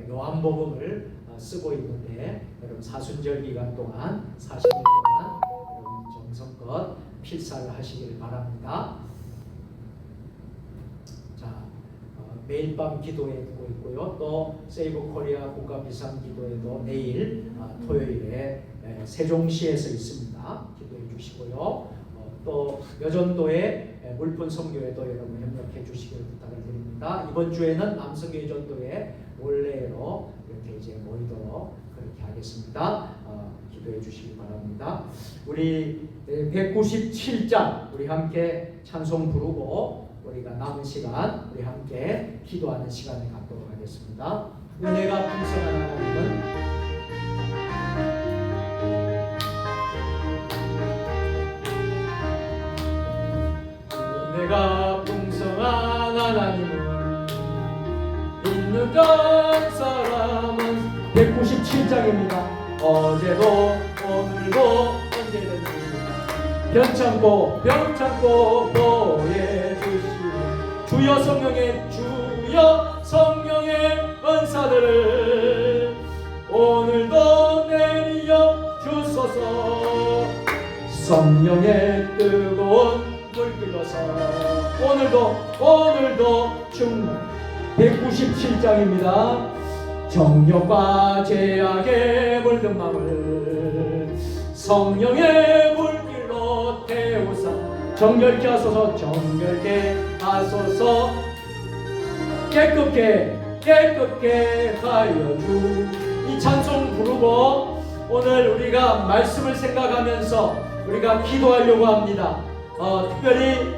요한복음을 쓰고 있는데 여러분 사순절 기간 동안 40일 동안 여러분 정성껏 필사를 하시길 바랍니다. 자, 매일 밤 기도회 두고 있고요. 또 세이브 코리아 국가 비상 기도회도 내일 토요일에 세종시에서 있습니다. 기도해 주시고요. 또 여전도의 물품 선교회도 여러분 협력해 주시기를 부탁을 드립니다. 이번 주에는 남성교회 전도회 원래로 이렇게 이제 모이도록 그렇게 하겠습니다. 기도해 주시기 바랍니다. 우리 197장 우리 함께 찬송 부르고 우리가 남은 시간 우리 함께 기도하는 시간을 갖도록 하겠습니다. 은혜가 풍성한 하나님은 은혜가 풍성한 하나님은 믿는 사람은 197장입니다. 어제도 오늘도 언제든지 변찮고 보여주시고 주여 성령의 은사들을 오늘도 내려 주소서. 성령의 뜨거운 물길로서 오늘도 충만 197장입니다. 정욕과 죄악에 물든 마음을 성령의 물길로 태우사 정결케 하소서. 깨끗게 하여 주. 이 찬송 부르고 오늘 우리가 말씀을 생각하면서 우리가 기도하려고 합니다. 특별히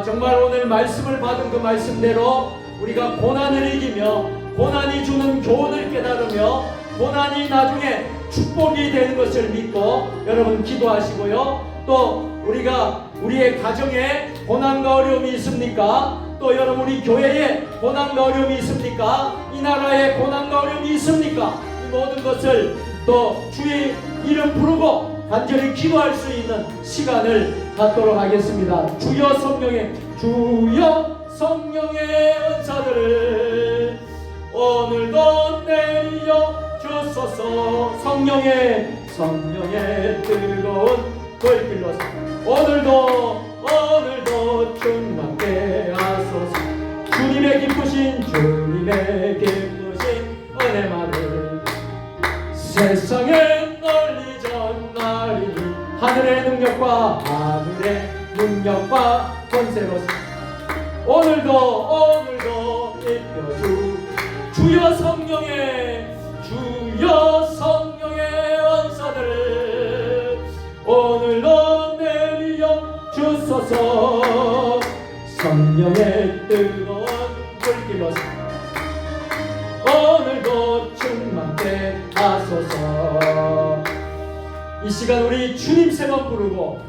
정말 오늘 말씀을 받은 그 말씀대로 우리가 고난을 이기며 고난이 주는 교훈을 깨달으며 고난이 나중에 축복이 되는 것을 믿고 여러분 기도하시고요. 또 우리가 우리의 가정에 고난과 어려움이 있습니까? 또 여러분 우리 교회에 고난과 어려움이 있습니까? 이 나라에 고난과 어려움이 있습니까? 이 모든 것을 또 주의 이름 부르고 간절히 기도할 수 있는 시간을 갖도록 하겠습니다. 주여 성령의 은사들을 오늘도 내려 주소서. 성령의 뜨거운 불길로서 오늘도 충만케 하소서. 주님의 기쁘신 은혜만을 세상에 널리 전하리니 하늘의 능력과 권세로서 오늘도 입혀주. 주여 성령의 원사들을 오늘도 내려 주소서. 성령의 뜨거운 불길로서 오늘도 충만케 하소서. 이 시간 우리 주님 세번 부르고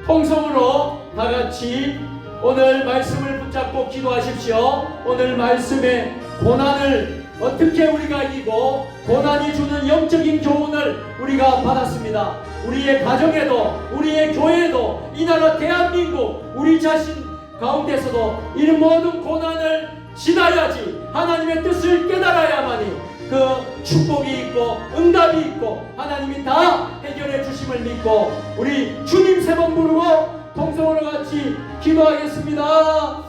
통성으로 다같이 오늘 말씀을 붙잡고 기도하십시오. 오늘 말씀의 고난을 어떻게 우리가 이기고 고난이 주는 영적인 교훈을 우리가 받았습니다. 우리의 가정에도 우리의 교회에도 이 나라 대한민국 우리 자신 가운데서도 이 모든 고난을 지나야지 하나님의 뜻을 깨달아야만이 그 축복이 있고 응답이 있고 하나님이 다 해결해 주심을 믿고 우리 주님 세 번 부르고 통성으로 같이 기도하겠습니다.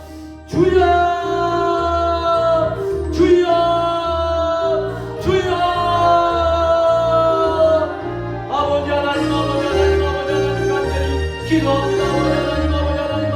주여 아버지 하나님 간절히 기도합니다. 아버지 하나님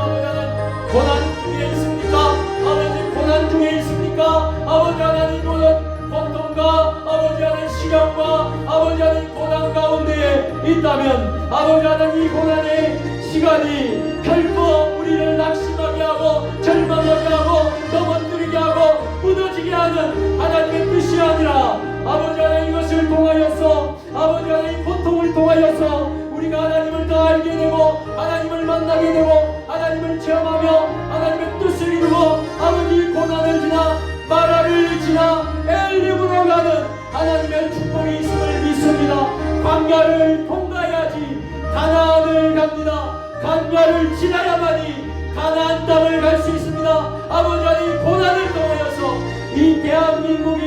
고난 중에 있습니까? 아버지 고난 중에 있습니까? 아버지 하나님 고통과 아버지 하나님 시련과 아버지 하나님 고난 가운데에 있다면 아버지 하나님 이 고난의 시간이 결코 우리를 낙심하게 하고 절망하게 하고 넘어뜨리게 하고 무너지게 하는 하나님의 뜻이 아니라 아버지 하나님 이것을 통하여서 아버지 하나님 고통을 통하여서 우리가 하나님을 더 알게 되고 하나님을 만나게 되고 하나님을 체험하며 하나님의 뜻을 이루고 아버지 고난을 지나 마라를 지나 엘림으로 가는 하나님의 축복이 있음을 믿습니다. 광야를 통과해야지 가나안을 갑니다. 광야를 지나야만이 가나안 땅을 갈 수 있습니다. 아버지 하나님 고난을 통하여서 이 대한민국이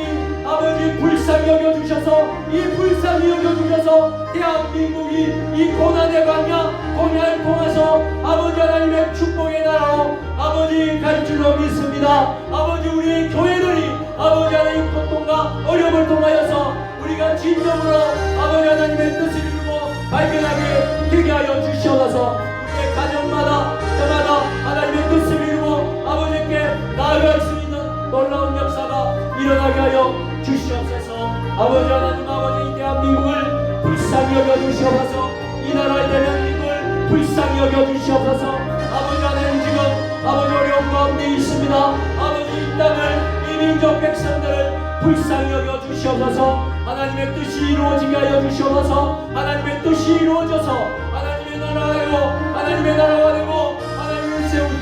아버지 불쌍히 여겨주셔서 이 불쌍히 여겨주셔서 대한민국이 이 고난의 광야를 통해서 아버지 하나님의 축복의 나라로 아버지 갈 줄로 믿습니다. 아버지 우리 교회들이 아버지 하나님 고통과 어려움을 통하여서 우리가 진정으로 아버지 하나님의 뜻을 이루고 발견하게 되게 하여 주시옵소서. 우리의 가정마다 저마다 하나님의 뜻을 이루고 아버지께 나아갈 수 있는 놀라운 역사가 일어나게 하여 주시옵소서. 아버지 하나님 아버지 이 대한민국을 불쌍히 여겨주시옵소서. 이 나라의 대한민국을 불쌍히 여겨주시옵소서. 아버지 하나님 지금 아버지 어려움 가운데 있습니다. 아버지 이 땅을 이 민족 백성들을 불쌍히 여겨주시옵소서. 하나님의 뜻이 이루어지게 하여 주시옵소서. 하나님의 뜻이 이루어져서 하나님의 나라가 되고 하나님의 나라가 되고 하나님을 세우신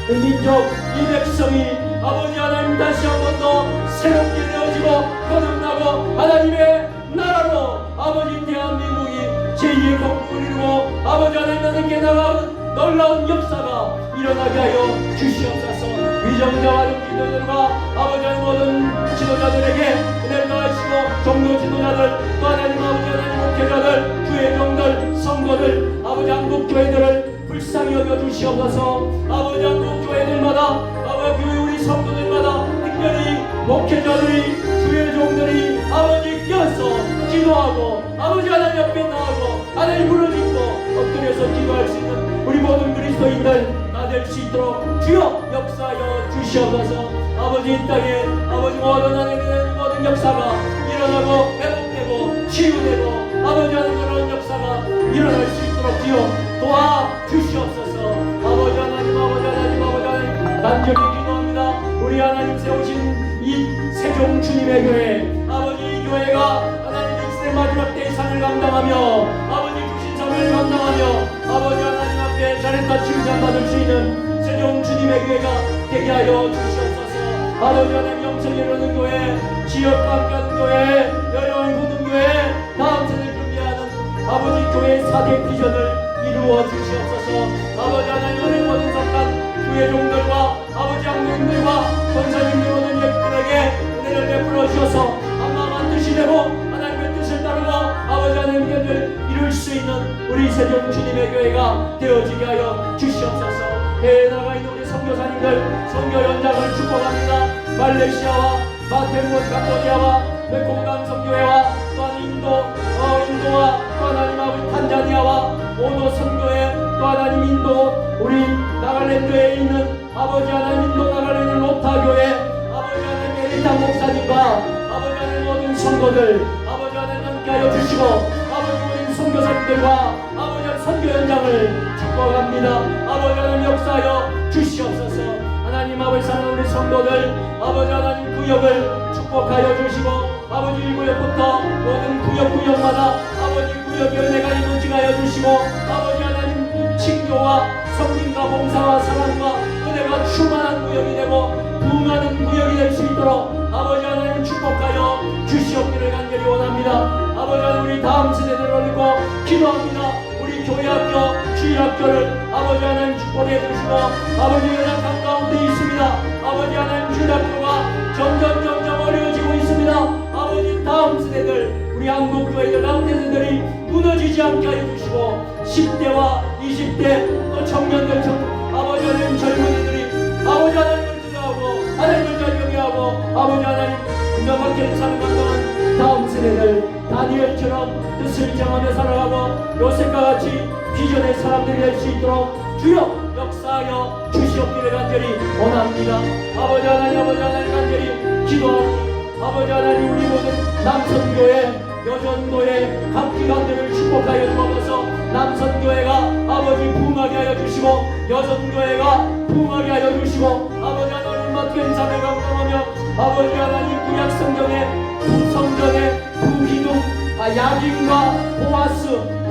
이 민족 이 백성이 아버지 하나님 다시 한 번 더 새롭게 되어지고 거듭나고 하나님의 나라로 아버지 대한민국이 제2의 건국을 이루고 아버지 하나님께 나가는 놀라운 역사가 일어나게 하여 주시옵소서. 위정자와 기도들과 아버지 하나님 모든 지도자들에게 은혜를 더하시고 종교 지도자들 또 하나님 아버지 하나님 목회자들 교회종들 성도들 아버지 한국교회들을 불쌍히 여겨주시옵소서. 아버지 한국교회들마다 아버지 우리 성도들마다 특별히 목회자들이 교회종들이 아버지 껴서 기도하고 아버지 하나님 옆에 나가고 하나님 부르짖고 엎드려서 기도할 수 있는 우리 모든 그리스도인들 다 될 수 있도록 주여 역사하여 주시옵소서. 아버지 이 땅에 아버지 모든 하나님의 모든 역사가 일어나고 회복되고 치유되고 아버지 하나님 그런 역사가 일어날 수 있도록 주여 도와주시옵소서. 아버지 하나님 아버지 하나님 아버지 하나님 간절히 기도합니다. 우리 하나님 세우신 이 세종 주님의 교회 아버지 이 교회가 하나님 이 시대 마지막 때의 상을 감당하며 아버지 주신 상을 감당하며 아버지 하나님 앞에 잘했다 칭찬 받을 수 있는 세종 주님의 교회가 되게 하여 주시옵소서. 아버지 하나님 영성이 이루는 교회 지역과 함께하는 교회 여러분 보는 교회 다음 세대를 준비하는 아버지 교회의 4대 비전을 이루어 주시옵소서. 아버지 하나님 은혜 모든 선한 교회종들과 아버지 양육들과 권사님들 모든 역들에게 은혜를 베풀어 주셔서 한마음 뜻이 되고 하나님의 뜻을 따르고 아버지 하나님의 뜻을 이룰 수 있는 우리 세종 주님의 교회가 되어지게 하여 주시옵소서. 해외에 나가 있는 우리 선교사님들 선교 연장을 축복합니다. 말레이시아와 마테르 캄보디아와 메콩강 선교회와 또한 인도와 또 하나님 아버지 탄자니아와 오도 선교회 또 하나님 인도 우리 나갈랜드에 있는 아버지 하나님 인도 나갈랜드 로타교회 아버지 하나님 에리타 목사님과 아버지 하나님 모든 성도들 아버지 하나님 함께하여 주시고 아버지 모든 선교사님들과 아버지 하나님 선교 현장을 축복합니다. 아버지 하나님 역사하여 주시옵소서. 하나님 아버지 사랑하는 우리 성도들 아버지 하나님 구역을 축복하여 주시고 아버지 1구역부터 모든 구역마다 아버지 구역위원회가 이루어지게 하여 주시고 아버지 하나님 칭교와 성김과 봉사와 사랑과 은혜가 충만한 구역이 되고 부흥하는 구역이 될 수 있도록 아버지 하나님 축복하여 주시옵기를 간절히 원합니다. 아버지 하나님 우리 다음 세대들을 올리고 기도합니다. 우리 교회학교 주일학교를 아버지 하나님 축복해 주시고 아버지 연약한 가운데 있습니다. 아버지 하나님 주일학교가 점점 어려워지고 있습니다. 아버지 다음 세대들 우리 한국교회들 다음 세대들이 무너지지 않게 하여 주시고 10대와 20대 또 청년들 아버지 하나님 젊은이들이 아버지 하나님을 두려워하고 하나님을 절경해하고 아버지 하나님 명확하게 살아간다는 다음 세대들 다니엘처럼 뜻을 정하며 살아가고 요셉과 같이 비전의 사람들이 될 수 있도록 주여 역사하여 주시옵기를 간절히 원합니다. 아버지 하나님 간절히 기도하옵니다. 아버지 하나님 우리 모든 남성교회 여전도의 각 기관들을 축복하여 주옵소서. 남선교회가 아버지 부흥하게 하여 주시고 여전교회가 부흥하게 하여 주시고 아버지 하나님 맡긴 사명을 감당하며 아버지 하나님 구약 성경의 부성전의 부기둥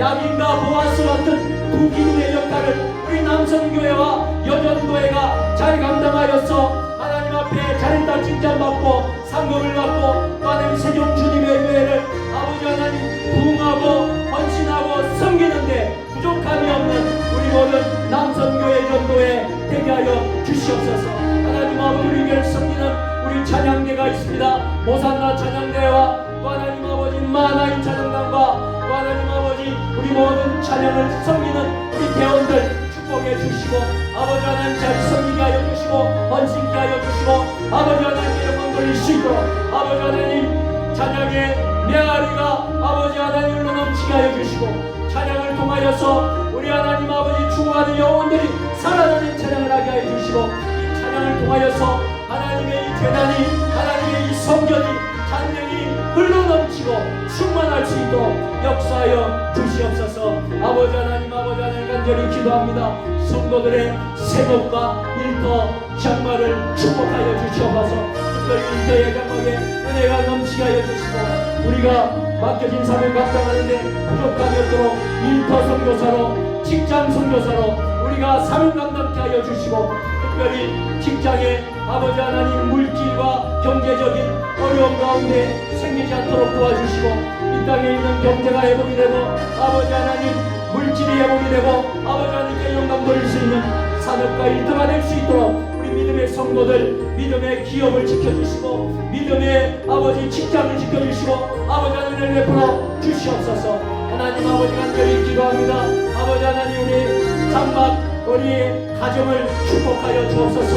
야긴과 보아스 같은 두 기둥의 역할을 우리 남성교회와 여전교회가 잘 감당하여서 하나님 앞에 잘했다 칭찬받고 상급을 받고 또 하나님 세종 주님의 교회를 아버지 하나님 부흥하고 헌신하고 섬기는데 부족함이 없는 우리 모든 남성교회 전도에 되게 하여 주시옵소서. 하나님 아버지 우리 교회를 섬기는 우리 찬양대가 있습니다. 모산나 찬양대와 또 하나님 아버지 마나임 찬양단과 또 하나님 아버지 우리 모든 찬양을 섬기는 우리 대원들 축복해 주시고 아버지 하나님 잘 섬기게 하여 주시고 헌신케 하여 주시고 아버지 하나님의 영광 돌릴 수 있도록 아버지 하나님 찬양의 메아리가 아버지 하나님으로 넘치게 하여 주시고 찬양을 통하여서 우리 하나님 아버지 죽어가는 영혼들이 살아나는 찬양을 하게 하여 주시고 이 찬양을 통하여서 하나님의 이 재단이 하나님의 이 성전이 찬양이 흘러넘치고 충만할 수 있도록 역사하여 주시옵소서. 아버지 하나님 간절히 기도합니다. 성도들의 생업과 일터 장마를 축복하여 주시옵소서. 특별히 일터의 장막에 은혜가 넘치게 하여 주시고 우리가 맡겨진 사명 감당하는데 부족함이 없도록 일터 선교사로 직장 선교사로 우리가 사명 감당케 하여 주시고 특별히 직장에 아버지 하나님 물질과 경제적인 어려움 가운데 생기지 않도록 도와주시고 이 땅에 있는 경제가 회복이 되고 아버지 하나님 물질이 회복이 되고 아버지 하나님께 영광 돌릴 수 있는 산업과 일터가 될 수 있도록 우리 믿음의 성도들 믿음의 기업을 지켜주시고 믿음의 아버지 직장을 지켜주시고 아버지 하나님을 베풀어 주시옵소서. 하나님 아버지 간절히 기도합니다. 아버지 하나님 우리 장막 우리 가정을 축복하여 주옵소서.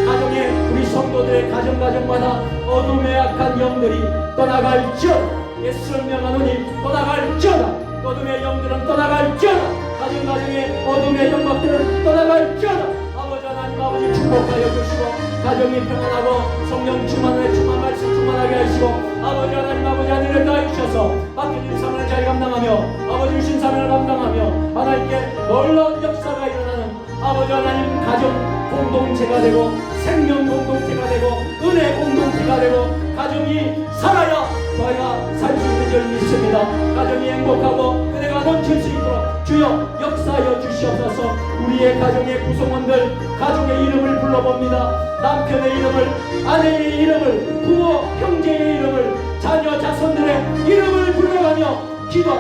가정에 우리 성도들의 가정마다 어둠의 악한 영들이 떠나갈지어다. 예수를 명하노니 떠나갈지어다. 어둠의 영들은 떠나갈지어다. 가정에 어둠의 영광들은 떠나갈지어다. 아버지 하나님 아버지 축복하여 주시고 가정이 평안하고 성령 충만하게 충만 말씀 충만하게 하시고 아버지 하나님 아버지 하늘을 다해주셔서 맡겨진 사명을 잘 감당하며 아버지 주신 사명을 감당하며 하나님께 놀라운 역사가 일어나는 아버지 하나님 가정 공동체가 되고 생명 공동체가 되고 은혜 공동체가 되고 가정이 살아야 저희가 살 수 있는 줄 믿습니다. 가정이 행복하고 은혜가 넘칠 수 있도록 주여 역사하여 주시옵소서. 우리의 가정의 구성원들 가족의 이름을 불러봅니다. 남편의 이름을 아내의 이름을 부모 형제의 이름을 자녀 자손들의 이름을 불러가며 기도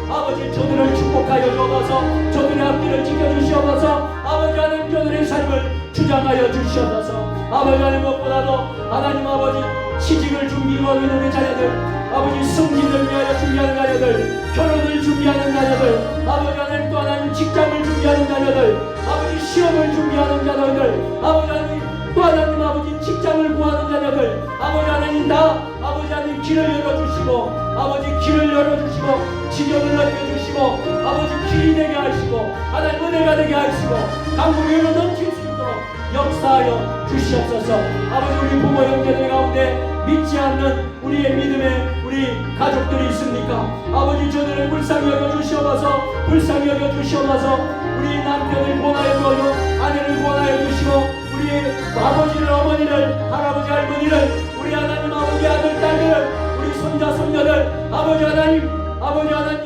아버지 저들을 축복하여 주옵소서. 저들의 앞길을 지켜주시옵소서. 아버지 하나님 저들의 삶을 주장하여 주시옵소서. 아버지 하나님 무엇보다도 하나님 아버지 취직을 준비하고 있는 우리 자녀들 아버지 승진을 위하여 준비하는 자녀들 결혼을 준비하는 자녀들 아버지 하나님 또 하나님 직장을 준비하는 자녀들 아버지 시험을 준비하는 자녀들 아버지 하나님 또 하나님 아버지 직장을 구하는 자녀들 아버지 하나님 다 아버지 하나님 길을 열어주시고 아버지 길을 열어주시고 지경을 넓혀주시고 아버지 길이 되게 하시고 하나님 은혜가 되게 하시고 강물이 넘칠 수 있도록 역사하여 주시옵소서. 아버지 우리 부모 형제들 가운데 믿지 않는 우리의 믿음의 우리 가족들이 있습니까? 아버지 저들을 불쌍히 여겨주시옵소서. 불쌍히 여겨주시옵소서. 우리 남편을 권하여 주시고 아내를 권하여 주시고 우리 아버지를 어머니를 할아버지 할머니를 우리 하나님 아버지 아들 딸들 우리 손자 손녀들 아버지 하나님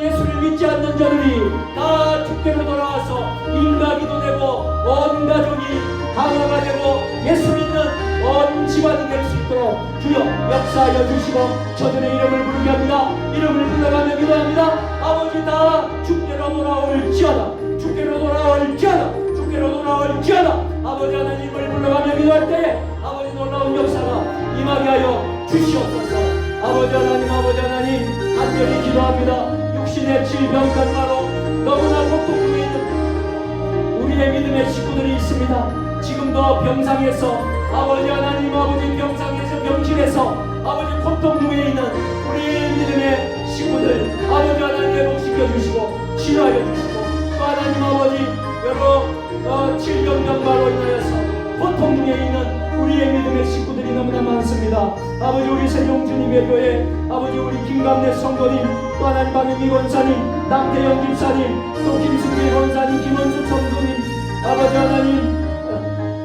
예수를 믿지 않는 자들이 다 주께로 돌아와서 인가기도 되고 온 가족이 하나가 되고 예수 믿는 온 집안이 될 수 있도록 주여 역사하여 주시고 저들의 이름을 부르게 합니다. 이름을 불러가며 기도합니다. 아버지 다 주께로 돌아올지어다. 주께로 돌아올지어다. 주께로 돌아올지어다. 아버지 하나님을 불러가며 기도할 때에 아버지 놀라운 역사가 임하게 하여 주시옵소서. 아버지 하나님 간절히 기도합니다. 육신의 질병 간마로 너무나 고통 중에 있는 우리의 믿음의 식구들이 있습니다. 지금도 병상에서 아버지 하나님 아버지 병상에서 병실에서 아버지 고통 중에 있는 우리의 믿음의 식구들 아버지 하나님 회복시켜 주시고 치료하여 주시고 또 하나님 아버지 여러 질병 병마로 인하여서 고통 중에 있는 우리의 믿음의 식구들이 너무나 많습니다. 아버지 우리 세종주님의 교회, 아버지 우리 김감래 성도님, 또 하나님 박영기 권사님, 남태영 집사님, 또 김승길 권사님, 김원수 성도님, 아버지 하나님,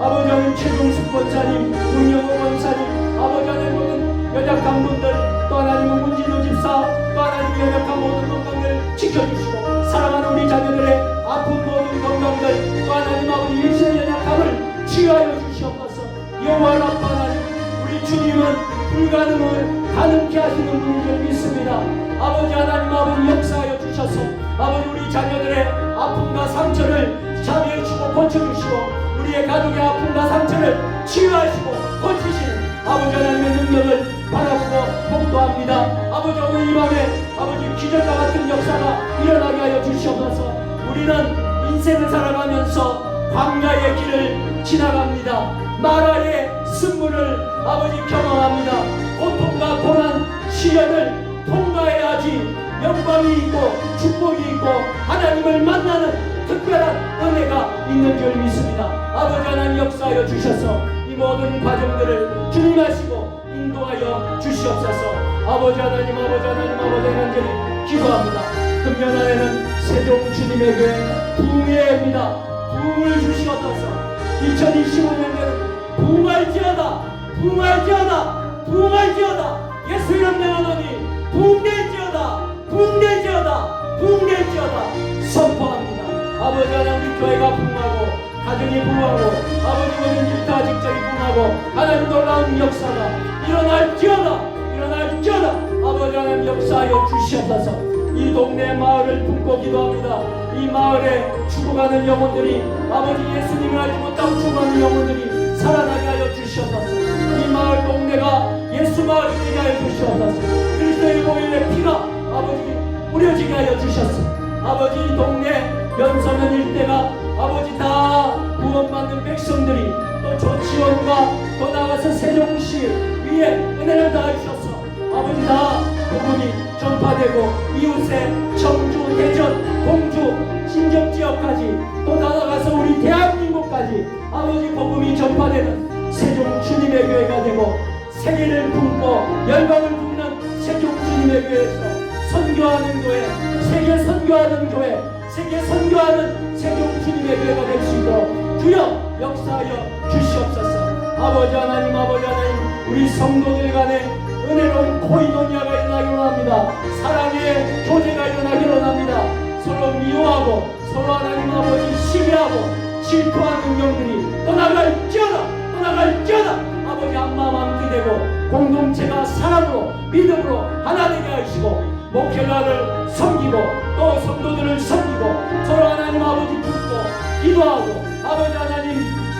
아버지 하나님 최종숙 권사님, 문영호 권사님, 아버지 하나님 모든 연약한 분들, 또 하나님은 문진우 집사, 또 하나님 연약한 모든 건강을 지켜주시고 사랑하는 우리 자녀들의 아픈 모든 건강들, 또 하나님 아버지 일신의 연약함을 치유하여 주시옵소서. 여호와 라파 하나님, 우리 주님은 불가능을 가능케 하시는 분인 줄 믿습니다. 아버지 하나님 아버지 역사하여 주셔서 아버지 우리 자녀들의 아픔과 상처를 자비해 주시고 고쳐주시고 우리의 가족의 아픔과 상처를 치유하시고 고치시는 아버지 하나님의 능력을 바라보고 복도합니다. 아버지 오늘 이 밤에 아버지 기적과 같은 역사가 일어나게 하여 주시옵소서. 우리는 인생을 살아가면서 광야의 길을 지나갑니다. 마라의 쓴물을 아버지 경험합니다. 고통과 고난 시련을 통과해야지 영광이 있고 축복이 있고 하나님을 만나는 특별한 은혜가 있는 줄 믿습니다. 아버지 하나님 역사하여 주셔서 이 모든 과정들을 주님 하시고 인도하여 주시옵소서. 아버지 하나님 아버지 하나님 아버지 하나님 기도합니다. 금년 안에는 세종 주님의 교회 부흥의 해입니다. 부흥을 주시옵소서. 2025년에는 부흥할지어다 부흥할지어다 부흥할지어다 예수 이름 명하노니 부흥될지어다 부흥될지어다 부흥될지어다 선포합니다. 아버지 하나님 우리 교회가 부흥하고 가정이 부흥하고 아버지 모든 일터 직장이 부흥하고 하나님 놀라운 역사가 일어날지어다 일어날지어다 아버지 하나님 역사하여 주시옵소서. 이 동네 마을을 품고 기도합니다. 이 마을에 죽어가는 영혼들이 아버지 예수님을 알지 못하고 죽어가는 영혼들이 살아나게 하여 주시옵소서. 이 마을 동네가 예수 마을이 되게 하여 주시옵소서. 그리스도의 보혈의 피가 아버지 뿌려지게 하여 주셨소. 아버지 이 동네 연서면 일대가 아버지 다 구원받는 백성들이 또 조치원과 더 나아가서 세종시 위에 은혜를 다해 주셨소. 아버지 다 복음이 전파되고 이웃의 청주, 대전, 공주, 신정지역까지 또 나아가서 우리 대한민국까지 아버지 복음이 전파되는 세종 주님의 교회가 되고 세계를 품고 열방을 품는 세종 주님의 교회에서 선교하는 교회, 세계 선교하는 교회, 세계 선교하는 세종 주님의 교회가 될 수 있도록 주여 역사하여 주시옵소서. 아버지 하나님 아버지 하나님 우리 성도들 간에 은혜로운 코이노니아가 일어나기 원합니다. 사랑의 교제가 일어나기 원합니다. 서로 미워하고 서로 하나님 아버지 시기하고 질투하는 영들이 떠나갈지어다 떠나갈지어다 아버지 한마음 한뜻 되고 공동체가 사랑으로 믿음으로 하나 되게 하시고 목회자를 섬기고 또 성도들을 섬기고 서로 하나님 아버지 붙고 기도하고 아버지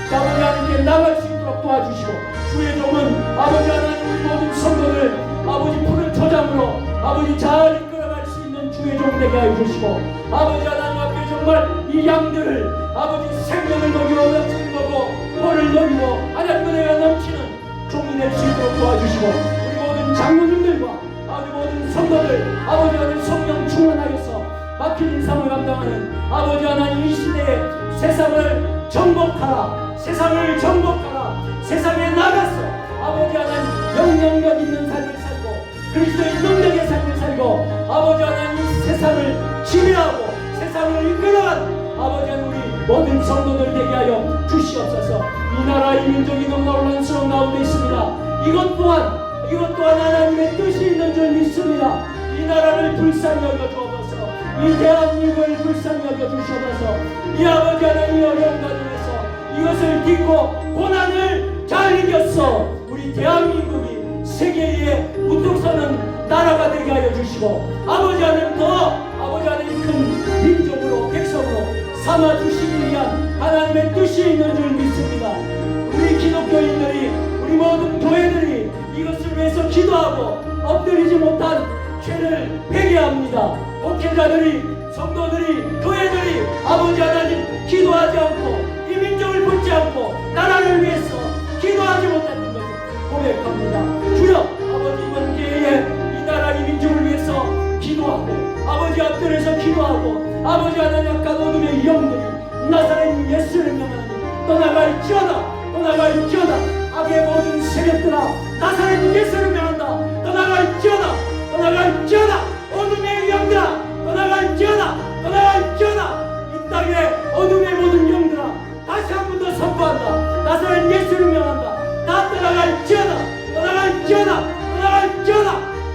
하나님께 나갈 수 있도록 도와주시고 주의 종은 아버지 하나님 우리 모든 성도들 아버지 푸른 초장으로 아버지 잘 이끌어갈 수 있는 주의 종 되게 하여 주시고 아버지 하나님 앞에 정말 이 양들을 아버지 생명을 먹이고 넘치는 거고 벌을 먹이고 하나님 은혜가 넘치는 종이 될 수 있도록 도와주시고 우리 모든 장로님들과 아버지 모든 성도들 아버지 하나님 성령 충만하여서 막힌 인상을 감당하는 아버지 하나님 이 시대에 세상을 정복하라 세상을 정복하라 세상에 나가서 아버지 하나님 영향력 있는 삶을 살고 그리스도의 능력의 삶을 살고 아버지 하나님 세상을 지배하고 세상을 이끌어가는 아버지 하나님 우리 모든 성도들 되게 하여 주시옵소서. 이 나라 이 민족이 너무나 혼란스러운 가운데 있습니다. 이것 또한 하나님의 뜻이 있는 줄 믿습니다. 이 나라를 불쌍히 여겨 주옵소서. 이 대한민국을 불쌍히 여겨 주시옵소서. 이 아버지 하나님 어려운 가정에서 이것을 딛고 고난을 잘 이겼어 우리 대한민국이 세계에 우뚝 서는 나라가 되게 하여 주시고 아버지 하나님 더 아버지 하나님 큰 민족으로 백성으로 삼아 주시기 위한 하나님의 뜻이 있는 줄 믿습니다. 우리 기독교인들이 우리 모든 교회들이 이것을 위해서 기도하고 엎드리지 못한 죄를 회개합니다. 목회자들이 성도들이 교회들이 아버지 하나님 기도하지 않고 이 민족을 붙지 않고 나라를 위해서 기도하지 못했던 것을 고백합니다. 주여 아버지 이번 기회에 이 나라 이 민족을 위해서 기도하고 아버지 앞들에서 기도하고 아버지 하나님 아까 어둠의 영들이 나사렛 예수를 명하니 떠나갈지어다 악의 모든 세력들아 나사렛 예수를 명한다. 떠나갈지어다. 떠나갈지어다. 어둠의 영들아 떠나갈지어다. 떠나갈지어다. 이 땅의 어둠의 모든 영들아 다시 한 번 더 선포한다. 나사렛 예수를 명한다. 다 떠나갈지어다. 떠나갈지어다. 떠나갈지어다.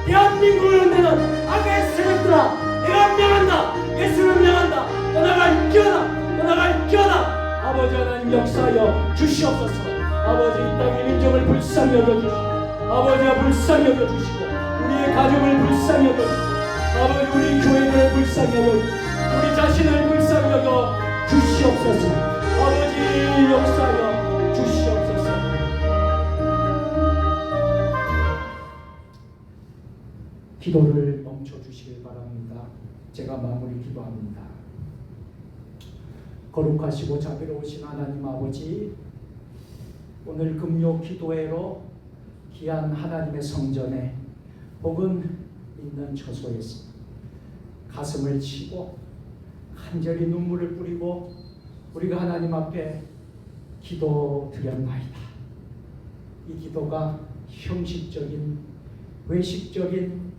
대한민국을 흔드는 악의 세력들아 내가 명한다. 예수를 명한다. 떠나갈지어다. 떠나갈지어다. 아버지 하나님 역사하여 주시옵소서. 아버지 이 땅의 민족을 불쌍히 여겨주시고 아버지가 불쌍히 여겨주시고 우리의 가정을 불쌍히 여겨주시고 아버지 우리 교회를 불쌍히 여겨주시고 우리 자신을 불쌍히 여겨 주시옵소서. 아버지 역사하여 주시옵소서. 기도를 멈춰주시길 바랍니다. 제가 마무리 기도합니다. 거룩하시고 자비로우신 하나님 아버지, 오늘 금요 기도회로 귀한 하나님의 성전에 혹은 있는 처소에서 가슴을 치고 간절히 눈물을 뿌리고 우리가 하나님 앞에 기도드렸나이다. 이 기도가 형식적인 외식적인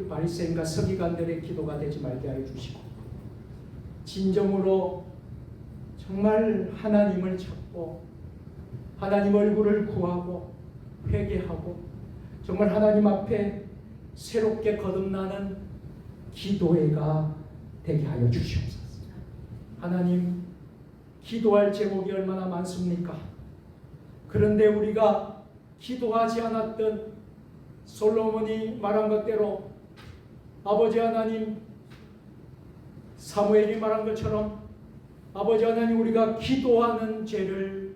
바리새인과 서기관들의 기도가 되지 말게 하여 주시고 진정으로 정말 하나님을 찾고 하나님 얼굴을 구하고 회개하고 정말 하나님 앞에 새롭게 거듭나는 기도회가 되게 하여 주시옵소서. 하나님, 기도할 제목이 얼마나 많습니까? 그런데 우리가 기도하지 않았던 솔로몬이 말한 것대로 아버지 하나님, 사무엘이 말한 것처럼 아버지 하나님, 우리가 기도하는 죄를,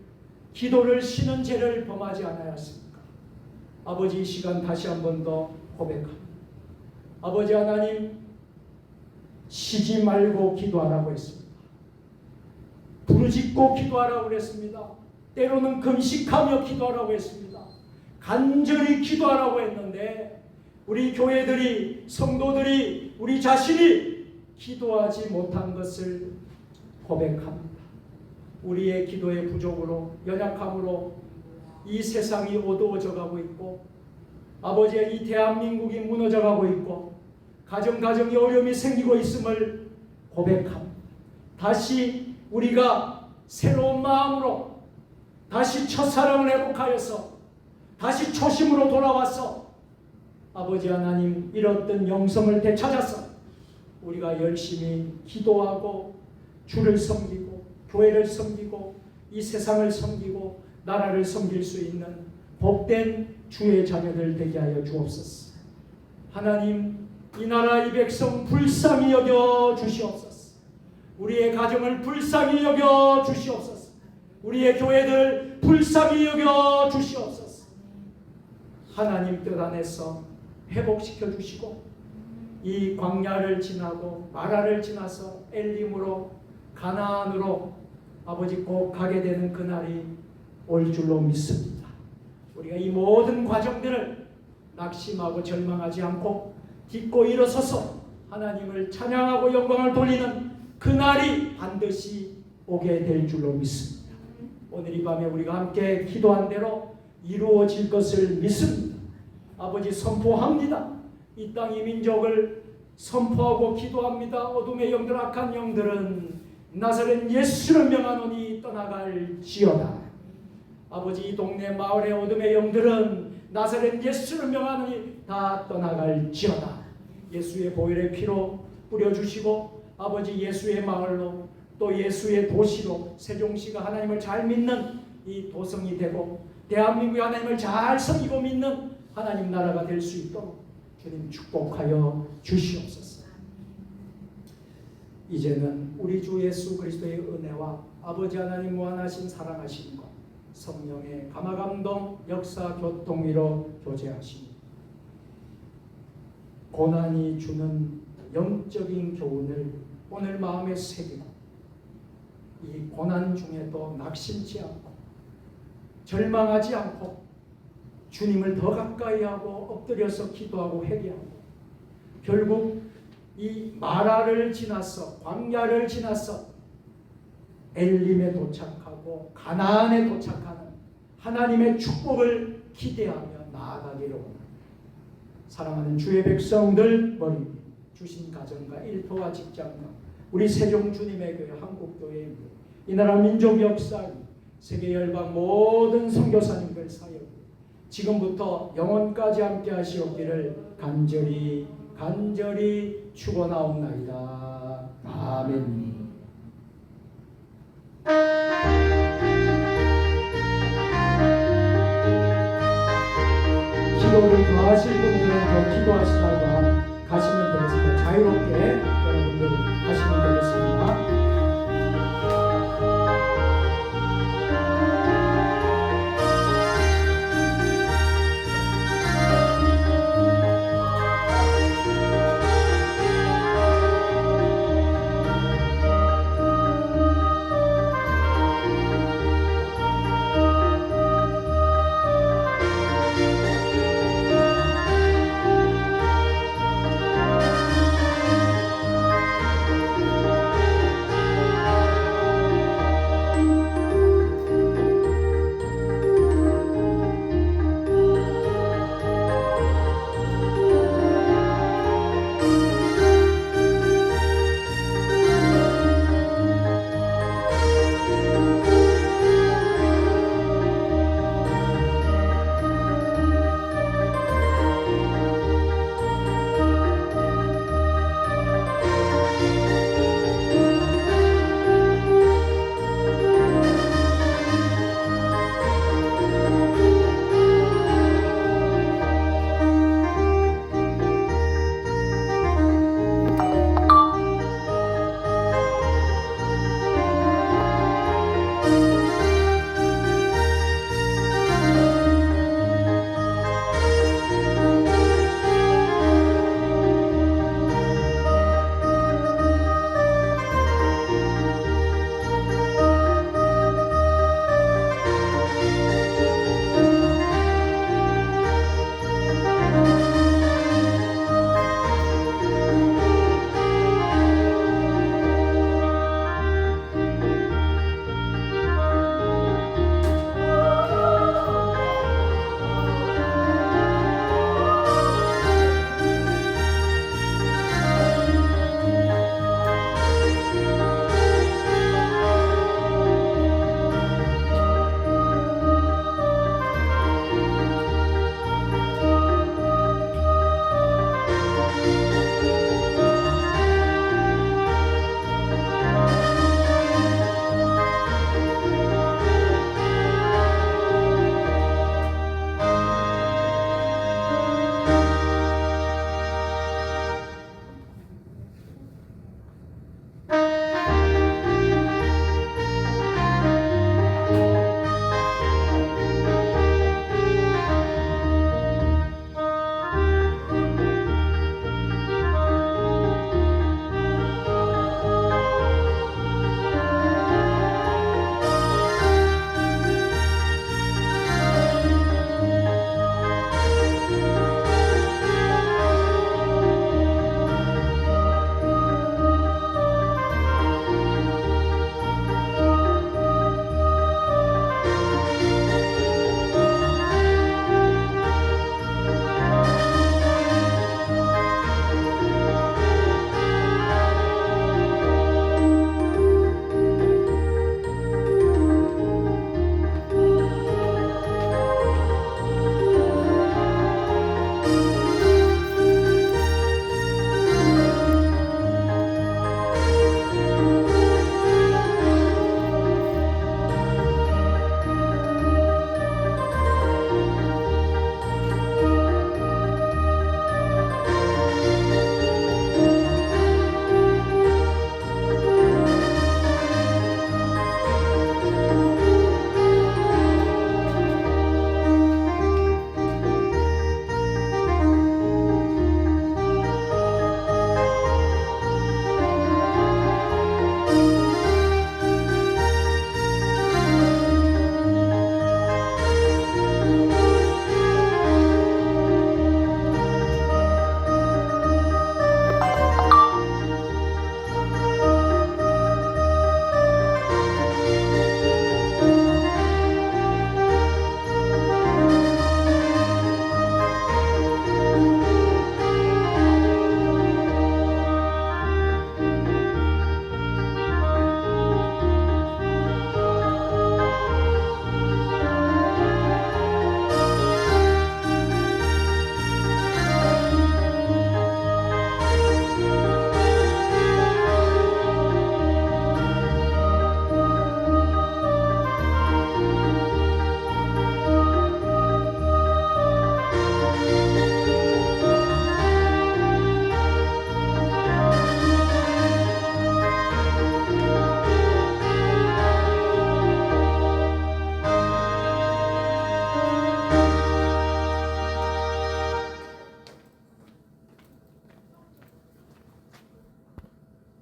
기도를 쉬는 죄를 범하지 않았습니까? 아버지, 이 시간 다시 한 번 더 고백합니다. 아버지 하나님, 쉬지 말고 기도하라고 했습니다. 부르짖고 기도하라고 했습니다. 때로는 금식하며 기도하라고 했습니다. 간절히 기도하라고 했는데 우리 교회들이, 성도들이, 우리 자신이 기도하지 못한 것을 고백합니다. 우리의 기도의 부족으로, 연약함으로 이 세상이 어두워져 가고 있고 아버지, 이 대한민국이 무너져 가고 있고 가정이 어려움이 생기고 있음을 고백합니다. 다시 우리가 새로운 마음으로 다시 첫사랑을 회복하여서 다시 초심으로 돌아와서 아버지 하나님, 잃었던 영성을 되찾아서 우리가 열심히 기도하고 주를 섬기고 교회를 섬기고 이 세상을 섬기고 나라를 섬길 수 있는 복된 주의 자녀들 되게 하여 주옵소서. 하나님, 이 나라 이 백성 불쌍히 여겨 주시옵소서. 우리의 가정을 불쌍히 여겨 주시옵소서. 우리의 교회들 불쌍히 여겨 주시옵소서. 하나님 뜻 안에서 회복시켜 주시고 이 광야를 지나고 마라를 지나서 엘림으로 가나안으로 아버지 꼭 가게 되는 그날이 올 줄로 믿습니다. 우리가 이 모든 과정들을 낙심하고 절망하지 않고 딛고 일어서서 하나님을 찬양하고 영광을 돌리는 그날이 반드시 오게 될 줄로 믿습니다. 오늘 이 밤에 우리가 함께 기도한 대로 이루어질 것을 믿습니다. 아버지, 선포합니다. 이 땅 이 민족을 선포하고 기도합니다. 어둠의 영들, 악한 영들은 나사렛 예수를 명하노니 떠나갈지어다. 아버지, 이 동네 마을의 어둠의 영들은 나사렛 예수를 명하노니 다 떠나갈지어다. 예수의 보혈의 피로 뿌려주시고 아버지, 예수의 마을로 또 예수의 도시로 세종시가 하나님을 잘 믿는 이 도성이 되고 대한민국이 하나님을 잘 섬기고 믿는 하나님 나라가 될 수 있도록 주님 축복하여 주시옵소서. 이제는 우리 주 예수 그리스도의 은혜와 아버지 하나님 무한하신 사랑하심과 성령의 감화감동 역사 교통위로 교제하시니 고난이 주는 영적인 교훈을 오늘 마음에 새기고 이 고난 중에도 낙심치 않고 절망하지 않고 주님을 더 가까이 하고 엎드려서 기도하고 회개하고 결국 이 마라를 지나서 광야를 지나서 엘림에 도착하고 가나안에 도착하는 하나님의 축복을 기대하며 나아가기를 원합니다. 사랑하는 주의 백성들, 머리 위에 주신 가정과 일터와 직장과 우리 세종 주님의 교회 한국교회, 이 나라 민족 역사, 세계 열방 모든 선교사님들 사역, 지금부터 영원까지 함께 하시옵기를 간절히 축원하옵나이다. 아멘. 기도를 더 하실 분들은 더 기도하시다가 가시면 되겠습니다. 자유롭게